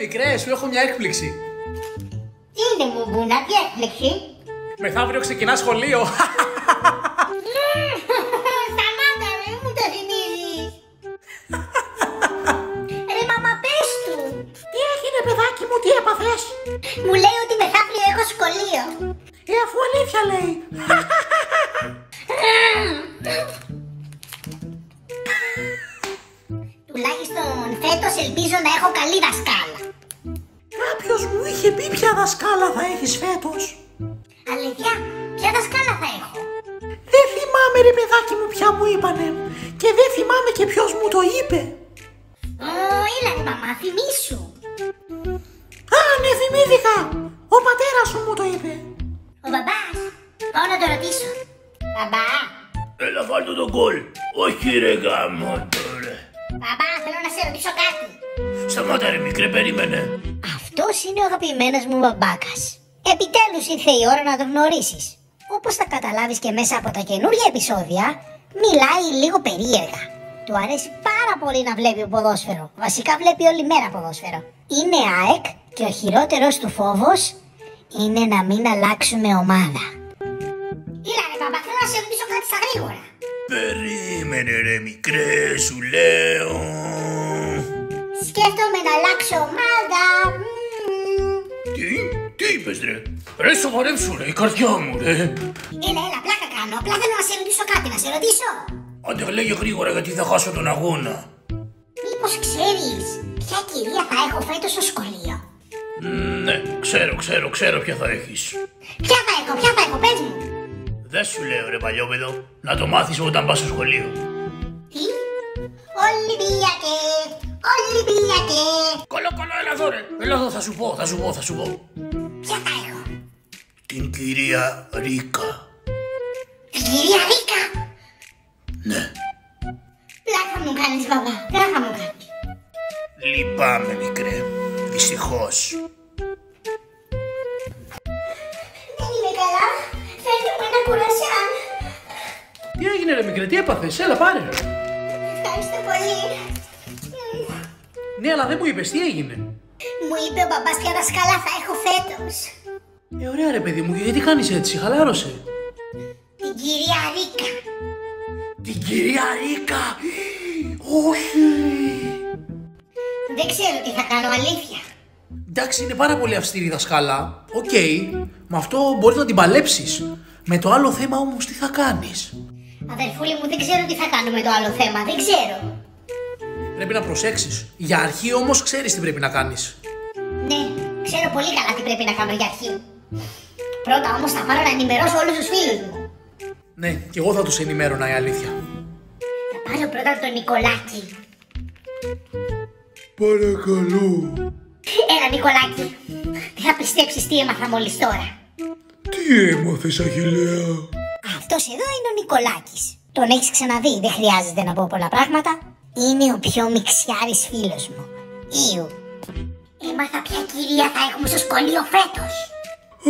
Μικρέ, σου έχω μια έκπληξη. Τι είναι Μπουμπούνα, τι έκπληξη? Μεθαύριο ξεκινά σχολείο. Σταμάτα ρε, μου το θυμίζεις. Ρε μαμά, πες του. Τι έγινε παιδάκι μου, τι έπαθες? Μου λέει ότι μεθαύριο έχω σχολείο. Αφού αλήθεια λέει. Τουλάχιστον φέτος ελπίζω να έχω καλή δασκάλα. Κάποιος μου είχε πει ποια δασκάλα θα έχεις φέτος. Αλήθεια, ποια δασκάλα θα έχω? Δεν θυμάμαι ρε παιδάκι μου ποια μου είπανε. Και δεν θυμάμαι και ποιος μου το είπε. Έλα ρε μαμά, θυμήσου. Α, ναι, θυμήθηκα. Ο πατέρας σου μου το είπε. Ο μπαμπάς, πάω να το ρωτήσω. Μπαμπά. Έλα βάλτε τον γκολ. Όχι ρε γάμο τώρα. Μπαμπά, θέλω να σε ρωτήσω κάτι. Σταμάτα ρε μικρέ, περίμενε. Αυτός είναι ο αγαπημένος μου μπαμπάκας. Επιτέλους ήρθε η ώρα να τον γνωρίσεις. Όπως θα καταλάβεις και μέσα από τα καινούργια επεισόδια, μιλάει λίγο περίεργα. Του αρέσει πάρα πολύ να βλέπει ποδόσφαιρο. Βασικά βλέπει όλη μέρα ποδόσφαιρο. Είναι ΑΕΚ και ο χειρότερος του φόβος είναι να μην αλλάξουμε ομάδα. Έλα ρε μπαμπά, θέλω να σε ρωτήσω κάτι στα γρήγορα. Περίμενε ρε μικρέ, σου λέω. Σκέφτομαι να αλλάξω ομάδα. Τι είπες ρε? Ρε σοβαρέψου ρε, η καρδιά μου ρε. Έλα, πλάκα κάνω. Απλά θέλω να σε ρωτήσω κάτι, να σε ρωτήσω. Άντε λέγε γρήγορα γιατί θα χάσω τον αγώνα. Μήπως ξέρεις ποια κυρία θα έχω φέτος στο σχολείο? Ναι, ξέρω ποια θα έχεις. Ποια θα έχω, πες μου. Δεν σου λέω ρε παλιόπαιδο, να το μάθεις όταν πας στο σχολείο. Τι? Ολυμπιακέ. Καλά, έλα εδώ ρε. Έλα εδώ, θα σου πω. Ποια θα έχω? Την κυρία Ρίκα. Την κυρία Ρίκα? Ναι. Πλάκα μου κάνεις μπαμπά, πλάκα μου κάνεις. Λυπάμαι μικρέ, δυστυχώς. Δεν είμαι καλά, φέρνουμε ένα κουρασάν. Τι έγινε ρε μικρέ, τι έπαθες, έλα πάρε. Ευχαριστώ πολύ. Ναι, αλλά δεν μου είπες τι έγινε. Μου είπε ο μπαμπάς ποια δασκάλα θα έχω φέτος. Ωραία ρε παιδί μου, γιατί κάνεις έτσι, χαλάρωσε. Την κυρία Ρίκα. Την κυρία Ρίκα! Όχι! Δεν ξέρω τι θα κάνω, αλήθεια. Εντάξει, είναι πάρα πολύ αυστηρή η δασκάλα. Οκ, με αυτό μπορείς να την παλέψεις. Με το άλλο θέμα όμως τι θα κάνεις? Αδερφούλη μου, δεν ξέρω τι θα κάνω με το άλλο θέμα, δεν ξέρω. Πρέπει να προσέξεις. Για αρχή όμως ξέρεις τι πρέπει να κάνεις. Ναι, ξέρω πολύ καλά τι πρέπει να κάνω για αρχή. Πρώτα όμως θα πάρω να ενημερώσω όλους τους φίλους μου. Ναι, και εγώ θα τους ενημέρωνα η αλήθεια. Θα πάρω πρώτα τον Νικολάκη. Παρακαλώ. Έλα Νικολάκη, δεν θα πιστέψεις τι έμαθα μόλις τώρα. Τι έμαθες Αχιλλέα? Αυτός εδώ είναι ο Νικολάκης. Τον έχεις ξαναδεί, δεν χρειάζεται να πω πολλά πράγματα. Είναι ο πιο μιξιάρης φίλος μου. Ήου. Έμαθα ποια κυρία θα έχουμε στο σχολείο φέτος.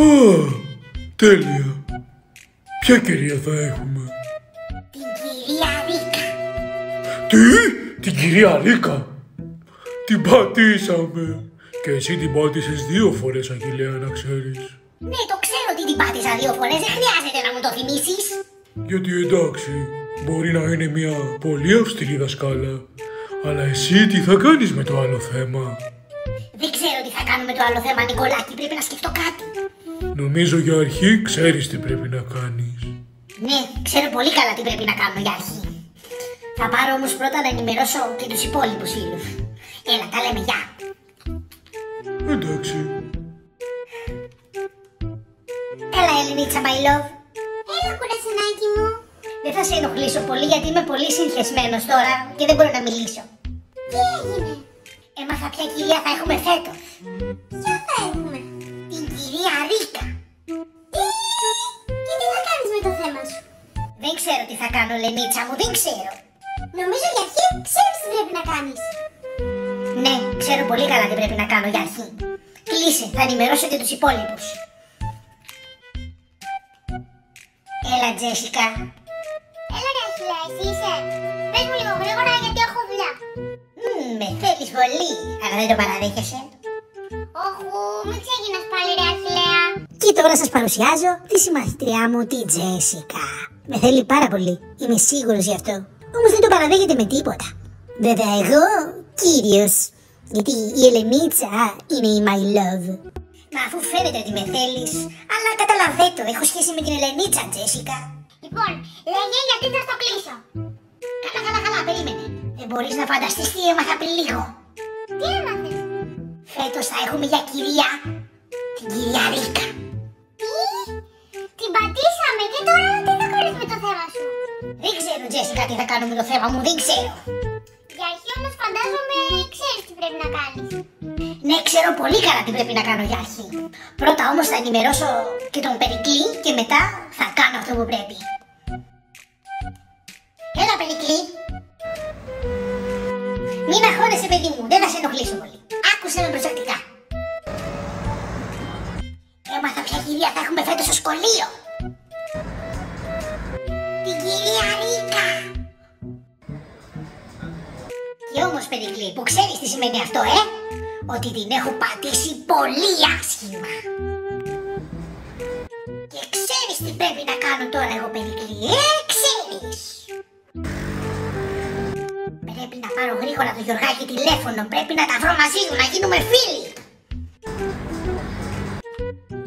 Α, τέλεια. Ποια κυρία θα έχουμε? Την κυρία Ρίκα. Τι? Την κυρία Ρίκα? Την πατήσαμε. Και εσύ την πάτησες 2 φορές Αχιλλέα, να ξέρεις. Ναι, το ξέρω ότι την πάτησα 2 φορές, δεν χρειάζεται να μου το θυμίσεις. Γιατί εντάξει, μπορεί να είναι μια πολύ αυστηρή δασκάλα, αλλά εσύ τι θα κάνεις με το άλλο θέμα? Δεν ξέρω τι θα κάνω με το άλλο θέμα, Νικολάκη, πρέπει να σκεφτώ κάτι. Νομίζω για αρχή ξέρεις τι πρέπει να κάνεις. Ναι, ξέρω πολύ καλά τι πρέπει να κάνω για αρχή. Θα πάρω όμως πρώτα να ενημερώσω και τους υπόλοιπους φίλους. Έλα, τα λέμε, γεια. Εντάξει. Έλα, Ελληνίτσα, my love. Έλα, κουρασινάκι μου. Δεν θα σε ενοχλήσω πολύ γιατί είμαι πολύ συνηθισμένος τώρα και δεν μπορώ να μιλήσω. Τι έγινε? Έμαθα ποια κυρία θα έχουμε φέτος. Ποια θα έχουμε? Την κυρία Ρίκα. Και τι θα κάνεις με το θέμα σου? Δεν ξέρω τι θα κάνω, Λενίτσα μου, δεν ξέρω. Νομίζω για αρχή ξέρεις τι πρέπει να κάνεις. Ναι, ξέρω πολύ καλά τι πρέπει να κάνω για αρχή. Κλείσε, θα ενημερώσω και τους υπόλοιπους. Έλα, Τζέσικα. Έλα, ρε Αχιλλέα, εσύ είσαι? Πες μου λίγο γρήγορα γιατί έχω δουλειά. Με θέλεις πολύ, αλλά δεν το παραδέχεσαι. Όχου, μην ξεκινάς πάλι ρε Αχιλλέα. Και τώρα σας παρουσιάζω τη συμμαθητριά μου, τη Τζέσικα. Με θέλει πάρα πολύ, είμαι σίγουρος γι' αυτό. Όμως δεν το παραδέχεται με τίποτα. Βέβαια εγώ, κύριος. Γιατί η Ελενίτσα είναι η my love. Μα αφού φαίνεται ότι με θέλεις, αλλά καταλαβαίνω, έχω σχέση με την Ελενίτσα, Τζέσικα. Λοιπόν, λέγε γιατί θα στο κλείσω. Καλά, περίμενε. Δεν μπορείς να φανταστείς τι έμαθα πριν λίγο. Τι έμαθες? Φέτος θα έχουμε για κυρία την κυρία Ρίκα. Τι? Την πατήσαμε και τώρα τι θα κάνεις με το θέμα σου? Δεν ξέρω, Τζέσικα, τι θα κάνω με το θέμα μου, δεν ξέρω. Για αρχή όμως φαντάζομαι ξέρεις τι πρέπει να κάνεις. Ναι, ξέρω πολύ καλά τι πρέπει να κάνω για αρχή. Πρώτα όμως θα ενημερώσω και τον Περικλή και μετά θα κάνω αυτό που πρέπει. Έλα, Περικλή. Μην αγχώνεσαι, παιδί μου, δεν θα σε ενοχλήσω πολύ. Άκουσε με προσεκτικά. Έμαθα ποια κυρία θα έχουμε φέτος στο σχολείο. Την κυρία Ρίκα. Και όμως, Περικλή, που ξέρεις τι σημαίνει αυτό, ότι την έχω πατήσει πολύ άσχημα. Και ξέρεις τι πρέπει να κάνω τώρα εγώ, Περικλή, ξέρεις. Πρέπει να πάρω γρήγορα το Γιωργάκη τηλέφωνο, πρέπει να τα βρω μαζί μου, να γίνουμε φίλοι.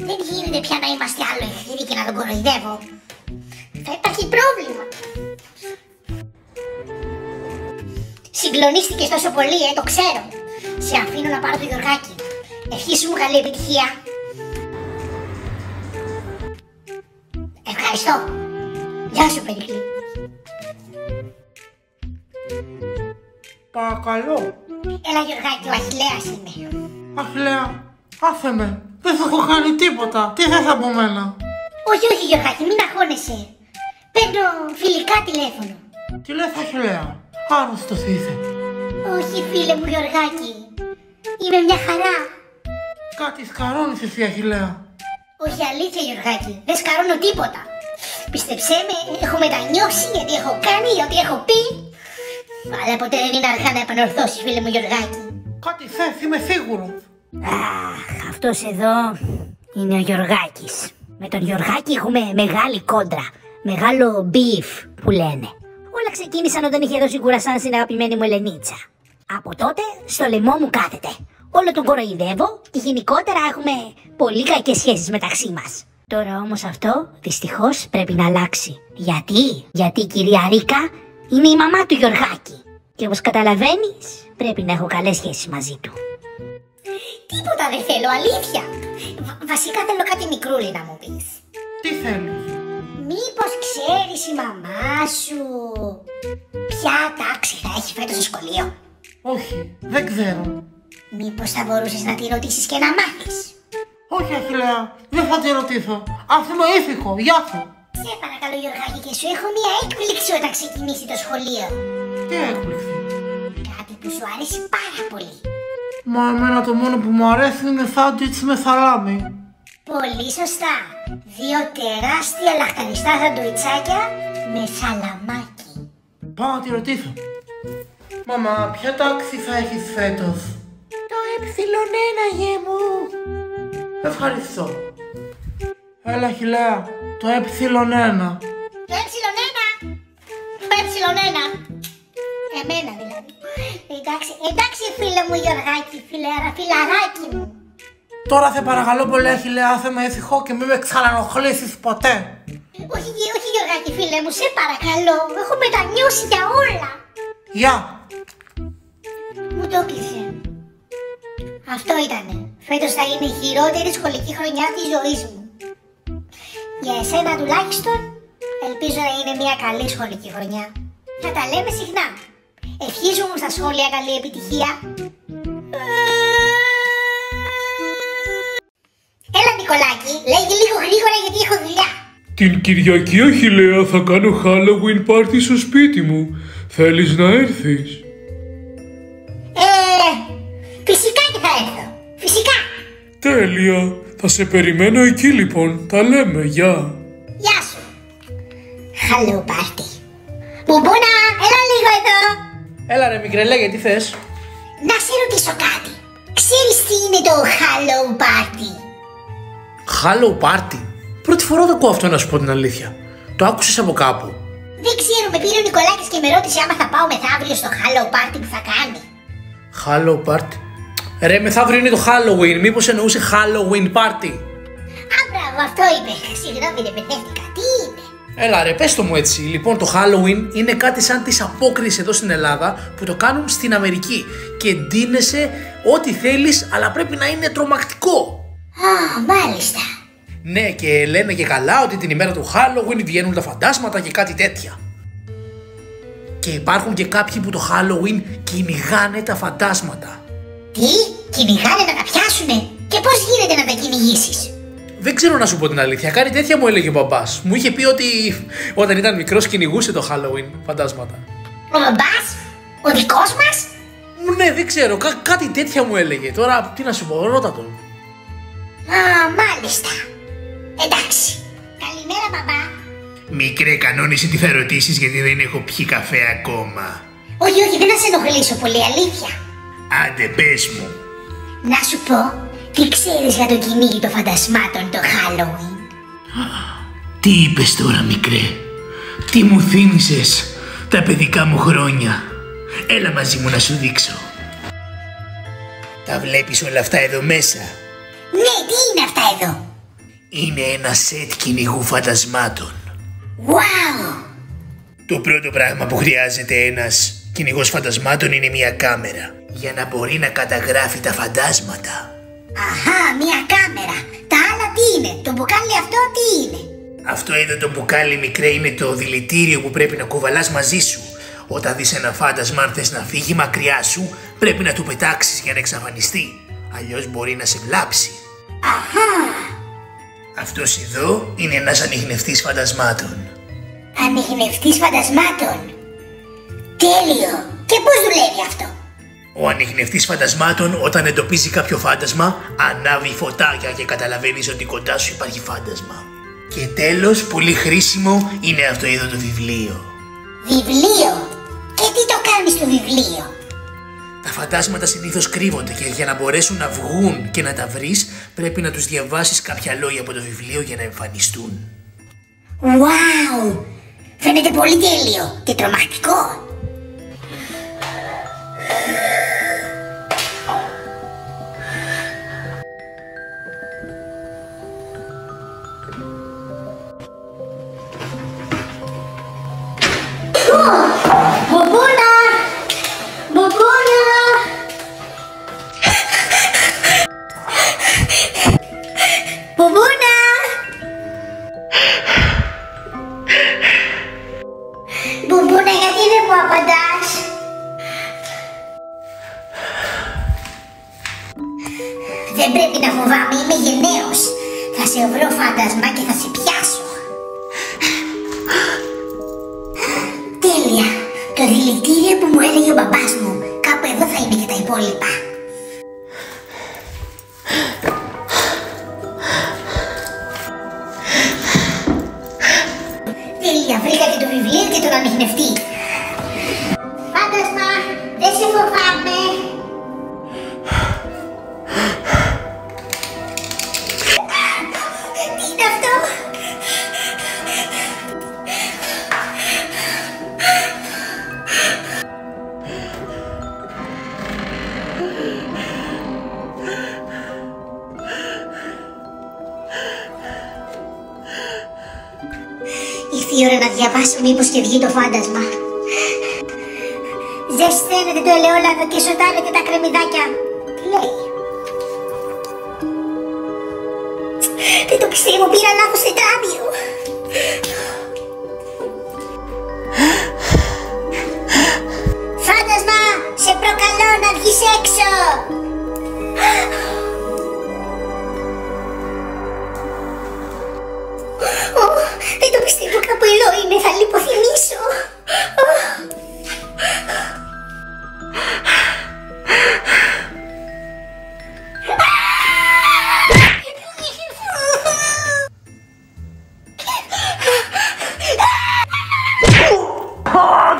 Δεν γίνεται πια να είμαστε άλλο εχθροί και να τον κοροϊδεύω. Θα υπάρχει πρόβλημα. Συγκλονίστηκες τόσο πολύ, το ξέρω. Σε αφήνω να πάρω το Γιωργάκη. Ευχή μου καλή επιτυχία. Ευχαριστώ. Γεια σου, Περικλή. Παρακαλώ. Έλα, Γιωργάκη, ο Αχιλλέας είμαι. Αχιλλέα, άσε με. Δεν θα έχω κάνει τίποτα. Τι θες από μένα? Όχι, Γιωργάκη, μην αγχώνεσαι. Παίρνω φιλικά τηλέφωνο. Τι λες, Αχιλλέα? Άρρωστος είσαι. Όχι, φίλε μου, Γιωργάκη. Είμαι μια χαρά. Κάτι σκαρώνεις εσύ, Αχιλλέα. Όχι, αλήθεια, Γιωργάκη. Δεν σκαρώνω τίποτα. Πίστεψέ με, έχω μετανιώσει γιατί έχω κάνει ό,τι έχω πει. Αλλά ποτέ δεν είναι αργά να επανορθώσεις, φίλε μου, Γιωργάκη. Κάτι θες, είμαι σίγουρος. Αχ, αυτός εδώ είναι ο Γιωργάκης. Με τον Γιωργάκη έχουμε μεγάλη κόντρα. Μεγάλο beef που λένε. Όλα ξεκίνησαν όταν είχε δώσει κουρασάν στην αγαπημένη μου Ελενίτσα. Από τότε στο λαιμό μου κάθεται. Όλο τον κοροϊδεύω και γενικότερα έχουμε πολύ κακές σχέσεις μεταξύ μας. Τώρα όμως αυτό δυστυχώς πρέπει να αλλάξει. Γιατί η κυρία Ρίκα είναι η μαμά του Γιωργάκη. Και όπως καταλαβαίνεις πρέπει να έχω καλές σχέσεις μαζί του. Τίποτα δεν θέλω, αλήθεια. Βασικά θέλω κάτι μικρούλι να μου πεις. Τι θέλεις? Μήπως ξέρεις η μαμά σου ποια τάξη θα έχει φέτος στο σχολείο? Όχι, δεν ξέρω. Μήπως θα μπορούσες να τη ρωτήσεις και να μάθεις? Όχι, Αχιλλέα, δεν θα τη ρωτήσω. Ας είμαι ήσυχο, γεια σου. Σε παρακαλώ, Γιωργάκη, και σου έχω μια έκπληξη όταν ξεκινήσει το σχολείο. Τι έκπληξη? Κάτι που σου αρέσει πάρα πολύ. Μα εμένα το μόνο που μου αρέσει είναι σάντουιτς με σαλάμι. Πολύ σωστά. 2 τεράστια λαχταριστά σαντουιτσάκια με σαλαμάκι. Πάω να τη ρωτήσω. Μαμά, ποια τάξη θα έχεις φέτος? Το ε1, γε μου. Ευχαριστώ. Έλα, Αχιλλέα, το ε1. Το ε1. Το ε1. Εμένα δηλαδή. Εντάξει φίλε μου Γιωργάκη, φιλαράκι μου. Τώρα σε παρακαλώ πολύ, Αχιλλέα, άσε με ήσυχο και μην με ξανανοχλήσεις ποτέ. Όχι Γιωργάκη φίλε μου, σε παρακαλώ. Έχω μετανιώσει για όλα. Γεια. Μου το έκλεισε. Αυτό ήτανε. Φέτος θα είναι η χειρότερη σχολική χρονιά της ζωής μου. Για εσένα τουλάχιστον, ελπίζω να είναι μια καλή σχολική χρονιά. Θα τα λέμε συχνά. Ευχίζω μου στα σχόλια καλή επιτυχία. Έλα Νικολάκη, λέγε λίγο γρήγορα γιατί έχω δουλειά. Την Κυριακή, Αχιλλέα, θα κάνω Halloween party στο σπίτι μου. Θέλεις να έρθεις? Φυσικά και θα έρθω. Φυσικά. Τέλεια. Θα σε περιμένω εκεί λοιπόν. Τα λέμε. Γεια. Γεια σου. Hello party. Μπουμπούνα, έλα λίγο εδώ. Έλα ρε μικρέ, λέγε τι θες. Να σε ρωτήσω κάτι. Ξέρεις τι είναι το Hollow Party? Hollow Party. Πρώτη φορά το ακούω αυτό, να σου πω την αλήθεια. Το άκουσες από κάπου? Δεν ξέρω, με πήρε ο Νικολάκης και με ρώτησε άμα θα πάω μεθαύριο στο Hollow Party που θα κάνει. Hollow Party. Ρε, μεθαύριο είναι το Halloween. Μήπως εννοούσε Halloween Party? Α, μπράβο, αυτό είπε. Συγγνώμη, δεν μπερδεύτηκα. Τι είναι? Έλα ρε, πες το μου έτσι. Λοιπόν, το Halloween είναι κάτι σαν της απόκρισης εδώ στην Ελλάδα που το κάνουν στην Αμερική και ντύνεσαι ό,τι θέλεις, αλλά πρέπει να είναι τρομακτικό. Α, μάλιστα. Ναι, και λένε και καλά ότι την ημέρα του Halloween βγαίνουν τα φαντάσματα και κάτι τέτοια. Και υπάρχουν και κάποιοι που το Halloween κυνηγάνε τα φαντάσματα. Τι? Κυνηγάνε να τα πιάσουνε? Και πώς γίνεται να τα κυνηγήσεις? Δεν ξέρω να σου πω την αλήθεια, κάτι τέτοια μου έλεγε ο μπαμπάς. Μου είχε πει ότι όταν ήταν μικρός κυνηγούσε το Halloween φαντάσματα. Ο μπαμπάς? Ο δικός μας? Ναι, δεν ξέρω, κάτι τέτοια μου έλεγε. Τώρα τι να σου πω, ρώτα τον. Α, μάλιστα. Εντάξει. Καλημέρα, μπαμπά. Μικρέ, κανόνισε τι θα ρωτήσεις γιατί δεν έχω πιει καφέ ακόμα. Όχι, όχι, δεν θα σε ενοχλήσω πολύ, αλήθεια. Άντε, πες μου. Να σου πω, τι ξέρεις για το κυνήγι των φαντασμάτων το Halloween? Τι είπες τώρα, μικρέ? Τι μου θύμισες τα παιδικά μου χρόνια? Έλα μαζί μου να σου δείξω. Τα βλέπεις όλα αυτά εδώ μέσα? Ναι, τι είναι αυτά εδώ? Είναι ένα σετ κυνηγού φαντασμάτων. Wow! Το πρώτο πράγμα που χρειάζεται ένας κυνηγός φαντασμάτων είναι μια κάμερα για να μπορεί να καταγράφει τα φαντάσματα. Αχα, μια κάμερα. Τα άλλα τι είναι? Το μπουκάλι αυτό τι είναι? Αυτό εδώ το μπουκάλι, μικρέ, είναι το δηλητήριο που πρέπει να κουβαλάς μαζί σου. Όταν δεις ένα φάντασμα, αν θες να φύγει μακριά σου, πρέπει να του πετάξεις για να εξαφανιστεί. Αλλιώς μπορεί να σε βλάψει. Αχα! Αυτός εδώ είναι ένας ανιχνευτής φαντασμάτων. Ανιχνευτής φαντασμάτων. Τέλειο! Και πώς δουλεύει αυτό? Ο ανιχνευτής φαντασμάτων, όταν εντοπίζει κάποιο φάντασμα, ανάβει φωτάκια και καταλαβαίνεις ότι κοντά σου υπάρχει φάντασμα. Και τέλος, πολύ χρήσιμο είναι αυτό εδώ το βιβλίο. Βιβλίο? Και τι το κάνεις στο βιβλίο? Τα φαντάσματα συνήθως κρύβονται και για να μπορέσουν να βγουν και να τα βρεις, πρέπει να τους διαβάσεις κάποια λόγια από το βιβλίο για να εμφανιστούν. Wow! Φαίνεται πολύ τέλειο και τρομακτικό. Μπομπόνα! Μπομπόνα! Μπομπόνα! Μπομπόνα, γιατί δεν μου απαντάς? Δεν πρέπει να φοβάμαι, είμαι γενναίος. Θα σε βρω φάντασμα και θα σε πιάσω. Τέλεια! Το δηλητήριο που μου έλεγε ο μπαμπάς μου. Κάπου εδώ θα είναι και τα υπόλοιπα. Τέλεια! Βρήκα και το βιβλίο και τον ανιχνευτή. Φάντασμα! Δεν σε φοβάμαι! Τι είναι αυτό? Ήρθε η ώρα να διαβάσω, μήπως και βγει το φάντασμα. Ζεσταίνεται το ελαιόλαδο και σοτάρετε τα κρεμμυδάκια. Τι λέει? Δεν το πιστεύω, πήρα λάθος τετράδιο. Φάντασμα, σε προκαλώ να βγεις έξω. Δεν το πιστεύω, κάπου εδώ είναι, θα λιποθυμίσω.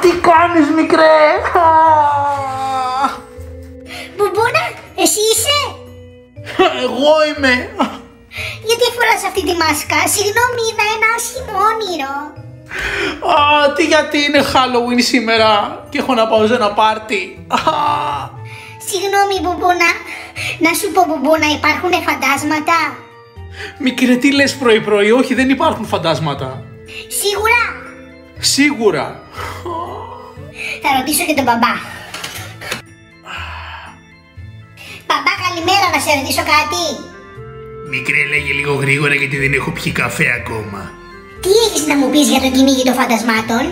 Τι κάνεις, μικρέ? εγώ είμαι. Γιατί φοράς αυτή τη μάσκα? Συγγνώμη, είδα ένα άσχημο όνειρο. Τι γιατί είναι Halloween σήμερα και έχω να πάω σε ένα πάρτι. Συγγνώμη Μπουμπούνα. Να σου πω Μπουμπούνα, υπάρχουν φαντάσματα? Μικρέ, τι λες πρωί-πρωί? Όχι, δεν υπάρχουν φαντάσματα. Σίγουρα? Σίγουρα. Θα ρωτήσω και τον μπαμπά. Μπαμπά, καλημέρα, να σε ρωτήσω κάτι. Μικρέ, λέγε λίγο γρήγορα γιατί δεν έχω πιει καφέ ακόμα. Τι έχεις να μου πεις για το κυνήγι των φαντασμάτων?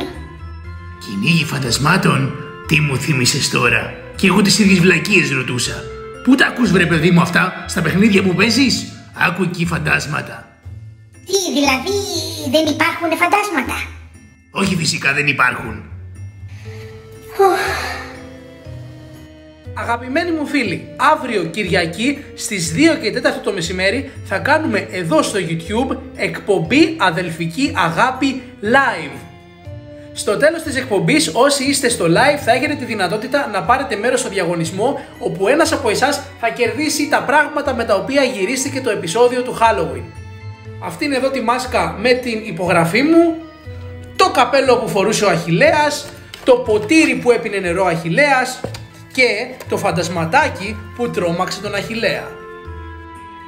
Κυνήγι φαντασμάτων? Τι μου θύμισες τώρα? Και εγώ τις ίδιες βλακίες ρωτούσα. Πού τα ακούς βρε παιδί μου αυτά? Στα παιχνίδια που παίζεις? Άκου εκεί φαντάσματα. Τι, δηλαδή δεν υπάρχουν φαντάσματα? Όχι, φυσικά δεν υπάρχουν. Αγαπημένοι μου φίλοι, αύριο Κυριακή στις 2 και 4 το μεσημέρι θα κάνουμε εδώ στο YouTube εκπομπή Αδελφική Αγάπη Live. Στο τέλος της εκπομπής, όσοι είστε στο live θα έχετε τη δυνατότητα να πάρετε μέρος στο διαγωνισμό, όπου ένας από εσάς θα κερδίσει τα πράγματα με τα οποία γυρίστηκε το επεισόδιο του Halloween. Αυτή είναι εδώ τη μάσκα με την υπογραφή μου, το καπέλο που φορούσε ο Αχιλλέας, το ποτήρι που έπινε νερό ο Αχιλλέας και το φαντασματάκι που τρόμαξε τον Αχιλλέα.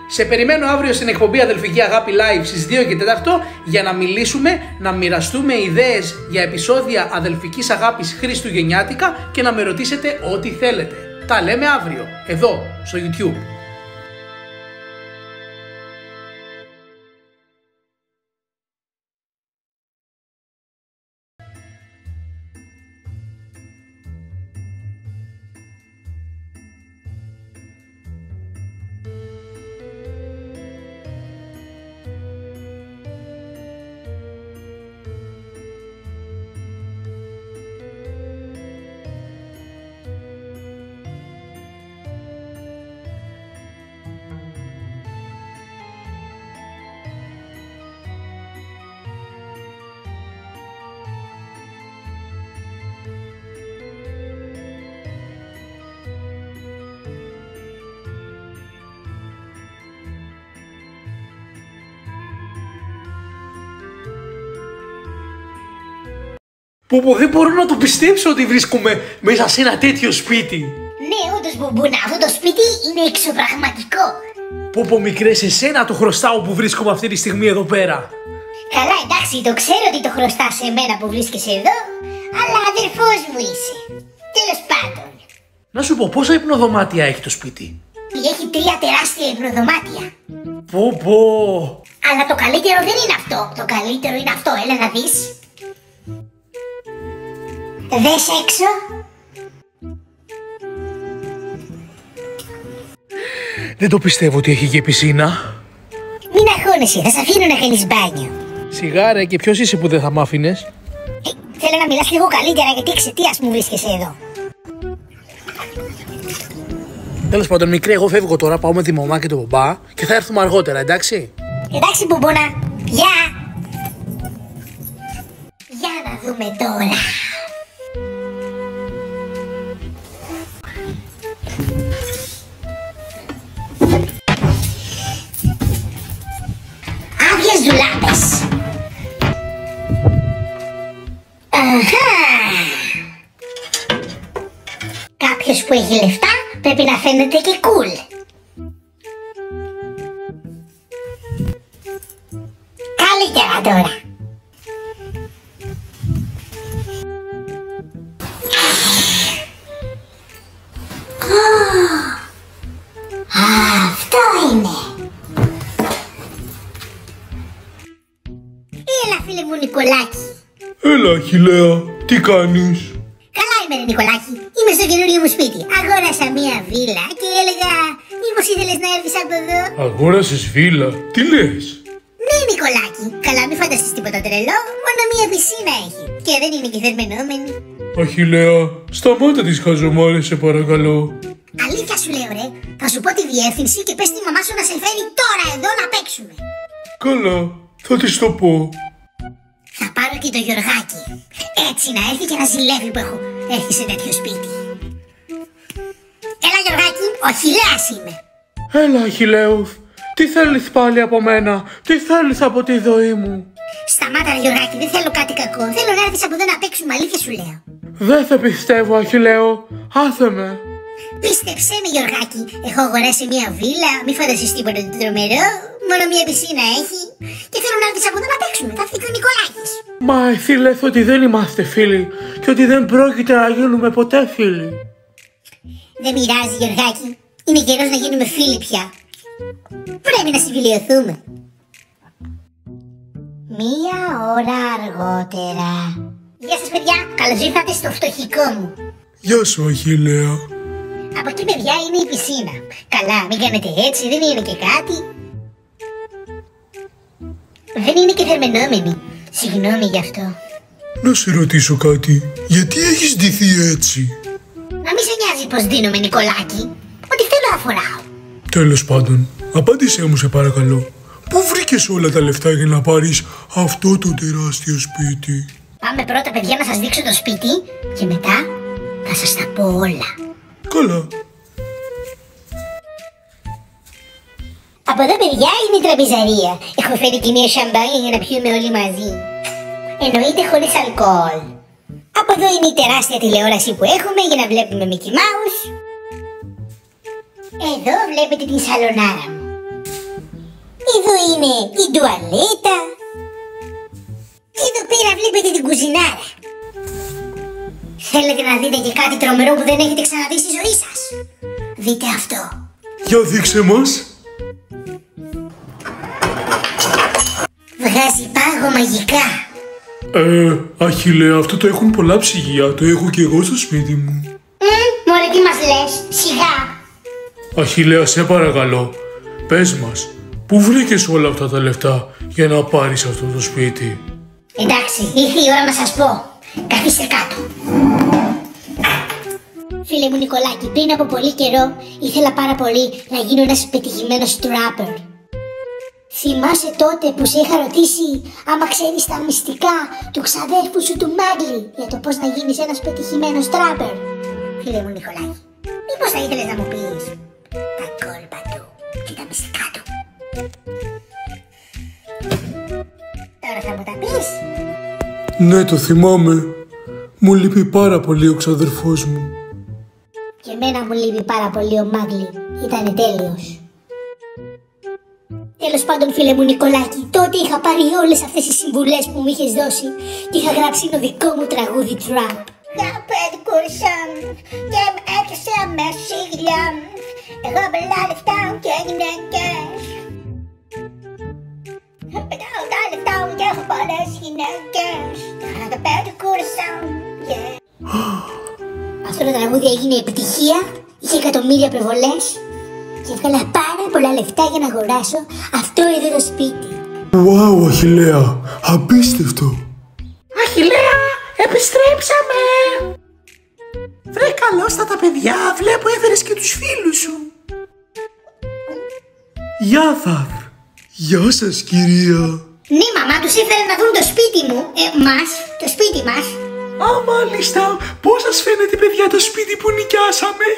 Σε περιμένω αύριο στην εκπομπή Αδελφική Αγάπη Live στις 2 και 4 για να μιλήσουμε, να μοιραστούμε ιδέες για επεισόδια αδελφικής αγάπης χριστουγεννιάτικα και να με ρωτήσετε ό,τι θέλετε. Τα λέμε αύριο, εδώ, στο YouTube. Πω, δεν μπορώ να το πιστέψω ότι βρίσκομαι μέσα σε ένα τέτοιο σπίτι. Ναι, όντως Μπουμπούνα, αυτό το σπίτι είναι εξωπραγματικό. Πω μικρέ, σε σένα το χρωστάω που βρίσκομαι αυτή τη στιγμή εδώ πέρα. Καλά, εντάξει, το ξέρω ότι το χρωστάς σε μένα που βρίσκεσαι εδώ, αλλά αδερφός μου είσαι. Τέλος πάντων. Να σου πω, πόσα υπνοδωμάτια έχει το σπίτι? Έχει 3 τεράστια υπνοδωμάτια. Πω. Αλλά το καλύτερο δεν είναι αυτό. Το καλύτερο είναι αυτό, έλα να δεις. Δες έξω. Δεν το πιστεύω ότι έχει και πισίνα. Μην αγχώνεσαι, θα σε αφήνω να κάνεις μπάνιο. Σιγάρε, και ποιος είσαι που δεν θα μ' άφηνες? Θέλω να μιλάς λίγο καλύτερα γιατί εξαιτίας μου βρίσκεσαι εδώ. Τέλος πάντων, μικρέ, εγώ φεύγω τώρα, πάω με τη μαμά και τον μπαμπά και θα έρθουμε αργότερα, εντάξει? Εντάξει Μπουμπούνα, γεια! Για να δούμε τώρα. Άδειες δουλάπες. Κάποιος που έχει λεφτά πρέπει να φαίνεται και cool. Καλύτερα τώρα. Αυτό είναι. Έλα φίλε μου Νικολάκη. Έλα, Αχιλλέα, τι κάνεις? Καλά είμαι ρε Νικολάκη. Είμαι στο καινούριο μου σπίτι. Αγόρασα μία βίλα και έλεγα μήπως ήθελες να έρθεις από εδώ. Αγόρασες βίλα, τι λες? Ναι Νικολάκη. Καλά μη φανταστείς τίποτα τρελό. Μόνο μία πισίνα έχει. Και δεν είναι και θερμενόμενη. Αχιλλέα, σταμάτα τις χαζομάρες σε παρακαλώ. Αλήθεια σου λέω ρε. Θα σου πω τη διεύθυνση και πες τη μαμά σου να σε φέρει τώρα εδώ να παίξουμε. Καλά, θα της το πω. Θα πάρω και το Γιωργάκι. Έτσι να έρθει και να ζηλεύει που έχω έρθει σε τέτοιο σπίτι. Έλα Γιωργάκι, ο Αχιλλέας είμαι. Έλα, Αχιλλέους. Τι θέλεις πάλι από μένα? Τι θέλεις από τη ζωή μου? Σταμάτα, Γιωργάκη, δεν θέλω κάτι κακό. Θέλω να έρθεις από εδώ να παίξουμε, αλήθεια σου λέω. Δεν σε πιστεύω, Αχιλλέο. Άσε με. Πίστεψέ με, Γιωργάκη. Έχω αγοράσει μια βίλα, μη φανταστείς τίποτα τρομερό. Μόνο μια πισίνα έχει. Και θέλω να έρθεις από εδώ να παίξουμε. Θα έρθει και ο Νικολάκης. Μα εσύ λες ότι δεν είμαστε φίλοι και ότι δεν πρόκειται να γίνουμε ποτέ φίλοι. Δεν πειράζει, Γιωργάκη. Είναι καιρός να γίνουμε φίλοι πια. Πρέπει να συμφιλιωθούμε. Μία ώρα αργότερα. Γεια σας, παιδιά. Καλώς ήρθατε στο φτωχικό μου. Γεια σου, Αχιλλέα. Από εκεί, παιδιά, είναι η πισίνα. Καλά, μην κάνετε έτσι, δεν είναι και κάτι. Δεν είναι και θερμαινόμενη. Συγγνώμη γι' αυτό. Να σε ρωτήσω κάτι. Γιατί έχεις ντυθεί έτσι? Να μην σε νοιάζει πως δίνομαι, Νικολάκη. Ό,τι θέλω να φοράω. Τέλος πάντων, απάντησέ μου σε παρακαλώ. Πού βρήκες όλα τα λεφτά για να πάρεις αυτό το τεράστιο σπίτι? Πάμε πρώτα, παιδιά, να σας δείξω το σπίτι και μετά θα σας τα πω όλα. Καλά. Από εδώ, παιδιά, είναι η τραπεζαρία. Έχω φέρει και μια σαμπάνια για να πιούμε όλοι μαζί. Εννοείται χωρίς αλκοόλ. Από εδώ είναι η τεράστια τηλεόραση που έχουμε για να βλέπουμε Mickey Mouse. Εδώ βλέπετε την σαλονάρα μου. Εδώ είναι η τουαλέτα. Και εδώ πέρα βλέπετε την κουζινάρα. Θέλετε να δείτε και κάτι τρομερό που δεν έχετε ξαναδεί στη ζωή σας? Δείτε αυτό. Για δείξε μας. Βγάζει πάγο μαγικά. Αχιλλέα, αυτό το έχουν πολλά ψυγεία. Το έχω και εγώ στο σπίτι μου. Μωρέ, τι μας λες? Σιγά. Αχιλλέα, σε παρακαλώ, πες μας, πού βρήκες όλα αυτά τα λεφτά για να πάρεις αυτό το σπίτι? Εντάξει, ήρθε η ώρα να σας πω. Καθίστε κάτω. Φίλε μου Νικολάκη, πριν από πολύ καιρό ήθελα πάρα πολύ να γίνω ένας πετυχημένος τράπερ. Θυμάσαι τότε που σε είχα ρωτήσει άμα ξέρεις τα μυστικά του ξαδέρφου σου του Μάγκλι για το πώς να γίνεις ένας πετυχημένος τράπερ? Φίλε μου Νικολάκη, μήπως θα ήθελες να μου πεις τα κόλπα του και τα μυστικά του? Τώρα θα μου τα πεις? Ναι, το θυμάμαι. Μου λείπει πάρα πολύ ο ξαδερφός μου. Και εμένα μου λείπει πάρα πολύ ο Μάγκλι. Ήτανε τέλειος. Τέλος πάντων, φίλε μου Νικολάκη, τότε είχα πάρει όλες αυτές τις συμβουλές που μου είχες δώσει και είχα γράψει το δικό μου τραγούδι τραπ. Κάπου κουρσάμ και με έπιασε με σίγλια. Εγώ πολλά λεφτά και γυναίκες. Πετάω τα λεφτά μου και έχω πολλές γυναίκες. Κάπου κουρσάμ. Αυτό το τραγούδι έγινε επιτυχία, είχε εκατομμύρια προβολές και έβγαλα πάρα πολλά λεφτά για να αγοράσω αυτό εδώ το σπίτι. Wow, Αχιλλέα, απίστευτο. Αχιλλέα, επιστρέψαμε! Βρε καλώς τα παιδιά, βλέπω έφερες και τους φίλους σου. Γεια σας. Γεια σας, κυρία. Ναι, μαμά, τους έφερε να δουν το σπίτι μου, το σπίτι μας. Α, μάλιστα. Πώς σας φαίνεται, παιδιά, το σπίτι που νοικιάσαμε?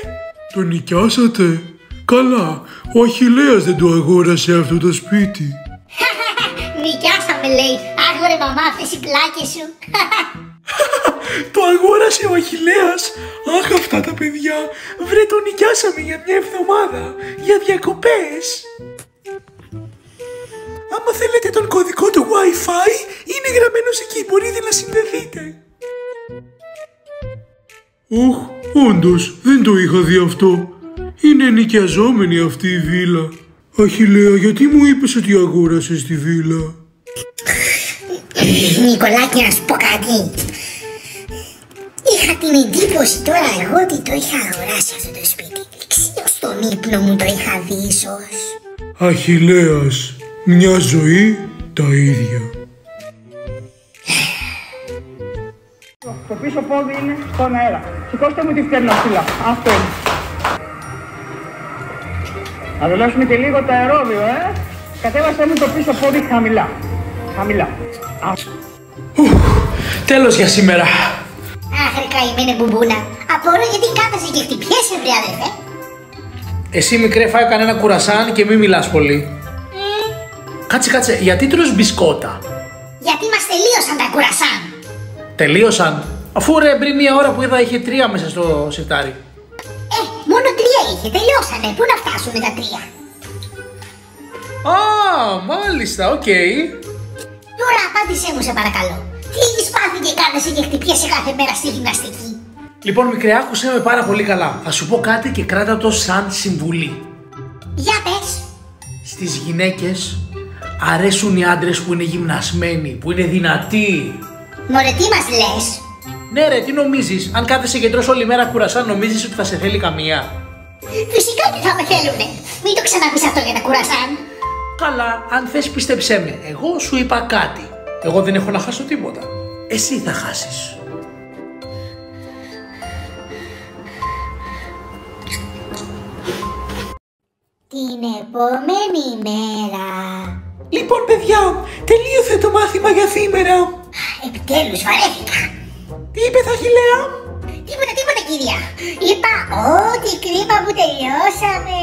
Το νοικιάσατε? Καλά, ο Αχιλλέας δεν το αγόρασε αυτό το σπίτι. Νοικιάσαμε, λέει. Άγορε μαμά, αυτές οι πλάκες σου. Το αγόρασε ο Αχιλλέας. Αχ, αυτά τα παιδιά. Βρε, το νοικιάσαμε για μια εβδομάδα. Για διακοπές. Άμα θέλετε τον κωδικό του Wi-Fi, είναι γραμμένος εκεί. Μπορείτε να συνδεθείτε. Ωχ, όντως, δεν το είχα δει αυτό. Είναι νοικιαζόμενη αυτή η βίλα. Αχιλλέα, γιατί μου είπες ότι αγόρασες τη βίλα? Νικολάκη, να σου πω κάτι. Είχα την εντύπωση τώρα εγώ ότι το είχα αγοράσει αυτό το σπίτι. Δεξίως στον ύπνο μου το είχα δει ίσως. Αχιλλέας, μια ζωή τα ίδια. Το πίσω πόδι είναι στον αέρα. Σηκώστε μου τη φτερνοσύλλα. Αυτό είναι. Να δουλέψουμε και λίγο το αερόβιο, Κατέβασέ μου το πίσω πόδι χαμηλά. Χαμηλά. Τέλος για σήμερα. Αχ, ρε καημένε μπουμπούνα. Απορώ γιατί κάθεσαι και χτυπιέσαι, βρε αδερφέ. Εσύ μικρέ φάει κανένα κουρασάν και μη μιλάς πολύ. Κάτσε, γιατί τρως μπισκότα? Γιατί μας τελείωσαν τα κουρασάν. Τελείωσαν? Αφού ρε πριν μία ώρα που είδα είχε 3 μέσα στο σιρτάρι. Μόνο 3 είχε, τελειώσανε. Πού να φτάσουν τα 3? Α, μάλιστα, οκ. Τώρα απάντησέ μου σε παρακαλώ. Τι έχεις πάθει και κάνεσαι και χτυπιέσαι κάθε μέρα στη γυμναστική? Λοιπόν μικρέ, άκουσέ με πάρα πολύ καλά. Θα σου πω κάτι και κράτα το σαν συμβουλή. Για πες. Στις γυναίκες αρέσουν οι άντρες που είναι γυμνασμένοι, που είναι δυνατοί. Μωρέ, τι μας λες? Ναι ρε, τι νομίζεις? Αν κάθεσαι και τρως όλη μέρα κουρασάν, νομίζεις ότι θα σε θέλει καμία? Φυσικά και θα με θέλουνε. Μην το ξαναπείς αυτό για τα κουρασάν. Καλά, αν θες πίστεψέ με, εγώ σου είπα κάτι. Εγώ δεν έχω να χάσω τίποτα. Εσύ θα χάσεις. Την επόμενη μέρα. Λοιπόν παιδιά, τελείωσε το μάθημα για σήμερα. Επιτέλους βαρέθηκα. Τι είπες Αχιλλέα? Τίποτα κυρία. Είπα ότι κρίμα που τελειώσαμε.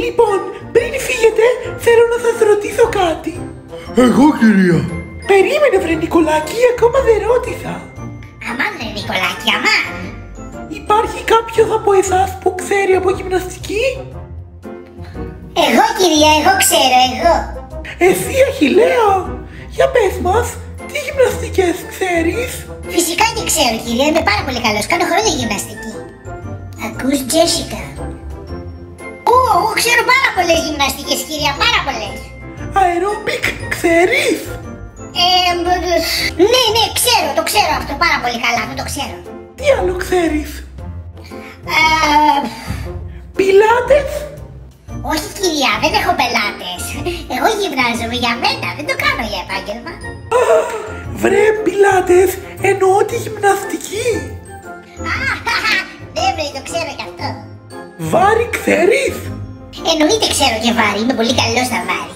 Λοιπόν, πριν φύγετε, θέλω να σας ρωτήσω κάτι. Εγώ κυρία. Περίμενε βρε Νικολάκη, ακόμα δεν ρώτησα. Αμάν ρε Νικολάκη, αμάν. Υπάρχει κάποιος από εσάς που ξέρει από γυμναστική? Εγώ κυρία, εγώ ξέρω, εγώ. Εσύ Αχιλλέα, για πες μας, τι γυμναστικές ξέρεις? Φυσικά και ξέρω κυρία, είμαι πάρα πολύ καλός, κάνω χρόνια γυμναστική. Ακούς Τζέσικα? Εγώ ξέρω πάρα πολλές γυμναστικές κυρία, πάρα πολλές. Αερόμπικ ξέρεις? Ναι, το ξέρω αυτό πάρα πολύ καλά, αυτό το ξέρω. Τι άλλο ξέρεις? Πιλάτες? Όχι κυρία, δεν έχω πελάτες. Εγώ γυμνάζομαι για μένα, δεν το κάνω για επάγγελμα. Βρε πιλάτες, εννοώ τη γυμναστική. Ναι βρε, το ξέρω κι αυτό. Βάρη ξέρεις? Εννοείται ξέρω και βάρη, είμαι πολύ καλός στα βάρη.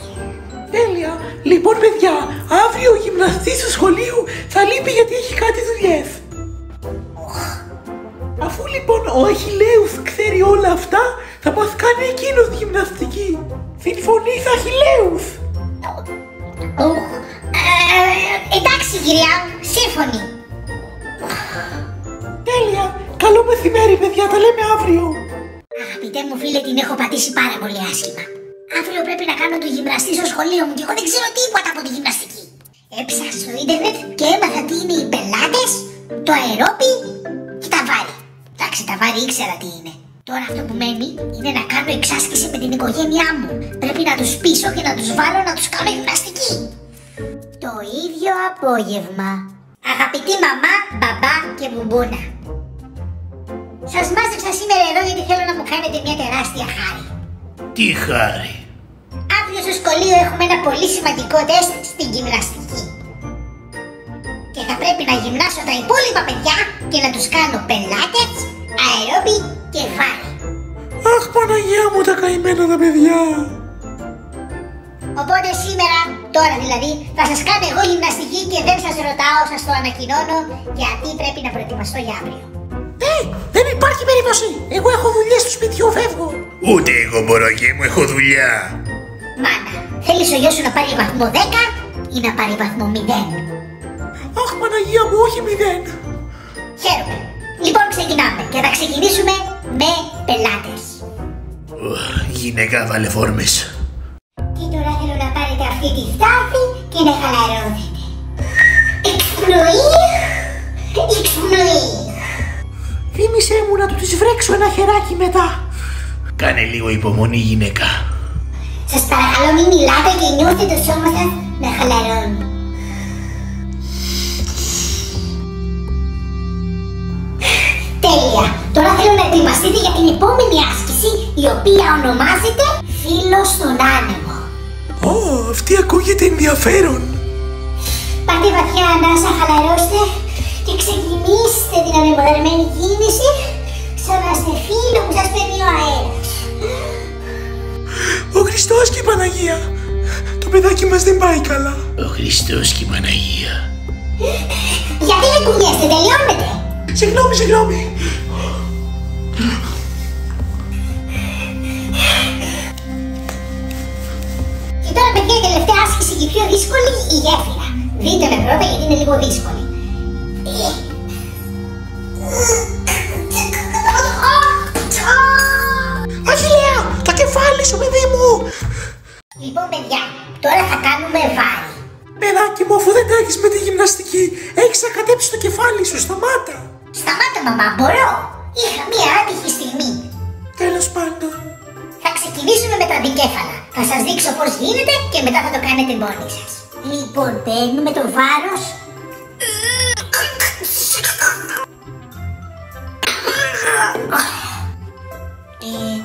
Τέλεια. Λοιπόν παιδιά, αύριο ο γυμναστής του σχολείου θα λείπει γιατί έχει κάτι δουλειές. Αφού λοιπόν ο Αχιλλέους ξέρει όλα αυτά, θα μας κάνει εκείνος γυμναστική. Συμφωνείς Αχιλλέους? Εντάξει κυρία, σύμφωνοι. Τέλεια. Καλό μεσημέρι παιδιά, τα λέμε αύριο. Αγαπητέ μου φίλε, την έχω πατήσει πάρα πολύ άσχημα. Αύριο πρέπει να κάνω το γυμναστή στο σχολείο μου και εγώ δεν ξέρω τίποτα από τη γυμναστική. Έψαξα στο ίντερνετ και έμαθα τι είναι οι πελάτες, το αερόμπι και τα βάρη. Εντάξει, τα βάρη ήξερα τι είναι. Τώρα αυτό που μένει είναι να κάνω εξάσκηση με την οικογένειά μου. Πρέπει να τους πείσω και να τους βάλω να τους κάνω γυμναστική. Το ίδιο απόγευμα. Αγαπητή μαμά, μπαμπά και μπουμπούνα. Σας μάζεψα σήμερα εδώ γιατί θέλω να μου κάνετε μια τεράστια χάρη. Τι χάρη? Αύριο στο σχολείο έχουμε ένα πολύ σημαντικό τεστ στην γυμναστική. Και θα πρέπει να γυμνάσω τα υπόλοιπα παιδιά και να τους κάνω πελάτες, αερόμπι και βάρη. Αχ Παναγιά μου, τα καημένα τα παιδιά. Οπότε σήμερα, τώρα δηλαδή, θα σας κάνω εγώ γυμναστική και δεν σας ρωτάω, σας το ανακοινώνω γιατί πρέπει να προετοιμαστώ για αύριο. Δεν υπάρχει περίπτωση. Εγώ έχω δουλειές στο σπιτιού, φεύγω. Ούτε εγώ μπορώ και μου έχω δουλειά. Μάνα, θέλεις ο γιος σου να πάρει βαθμό 10 ή να πάρει βαθμό 0? Αχ Παναγία μου, όχι 0. Χαίρομαι. Λοιπόν ξεκινάμε και θα ξεκινήσουμε με πελάτες. Γυναίκα βάλε φόρμες. Και τώρα θέλω να πάρετε αυτή τη στάθη και να χαλαρώσετε. Εκπνοή, εκπνοή. Θύμησέ μου να του τις βρέξω ένα χεράκι μετά. Κάνε λίγο υπομονή γυναίκα. Σας παρακαλώ μην μιλάτε και νιώστε το σώμα σας να χαλαρώνει. Τέλεια. Τώρα θέλω να ετοιμαστείτε για την επόμενη άσκηση, η οποία ονομάζεται Φίλος στον άνεμο. Αυτή ακούγεται ενδιαφέρον. Πάρτε βαθιά ανάσα, χαλαρώστε και ξεκινήστε την ανεμοδαρμένη κίνηση σαν να είστε φίλο που σας παίρνει ο αέρας. Ο Χριστός και η Παναγία. Το παιδάκι μας δεν πάει καλά. Ο Χριστός και η Παναγία. Γιατί δεν κουνιέστε, τελειώνετε. Συγγνώμη. η πιο δύσκολη η γέφυρα. Δείτε με πρώτα γιατί είναι λίγο δύσκολη. Αχιλλέα, το κεφάλι σου, παιδί μου! Λοιπόν παιδιά, τώρα θα κάνουμε βάρη. Παιδάκι μου, αφού δεν τα έχεις με τη γυμναστική, έχεις ακατέψει το κεφάλι σου, σταμάτα! Σταμάτα μαμά, μπορώ. Είχα μία άτυχη στιγμή. Τέλος πάντων. Θα ξεκινήσουμε με τα δικέφαλα. Θα σας δείξω πώς γίνεται και μετά θα το κάνετε μόνοι σας. Λοιπόν, παίρνουμε το βάρος.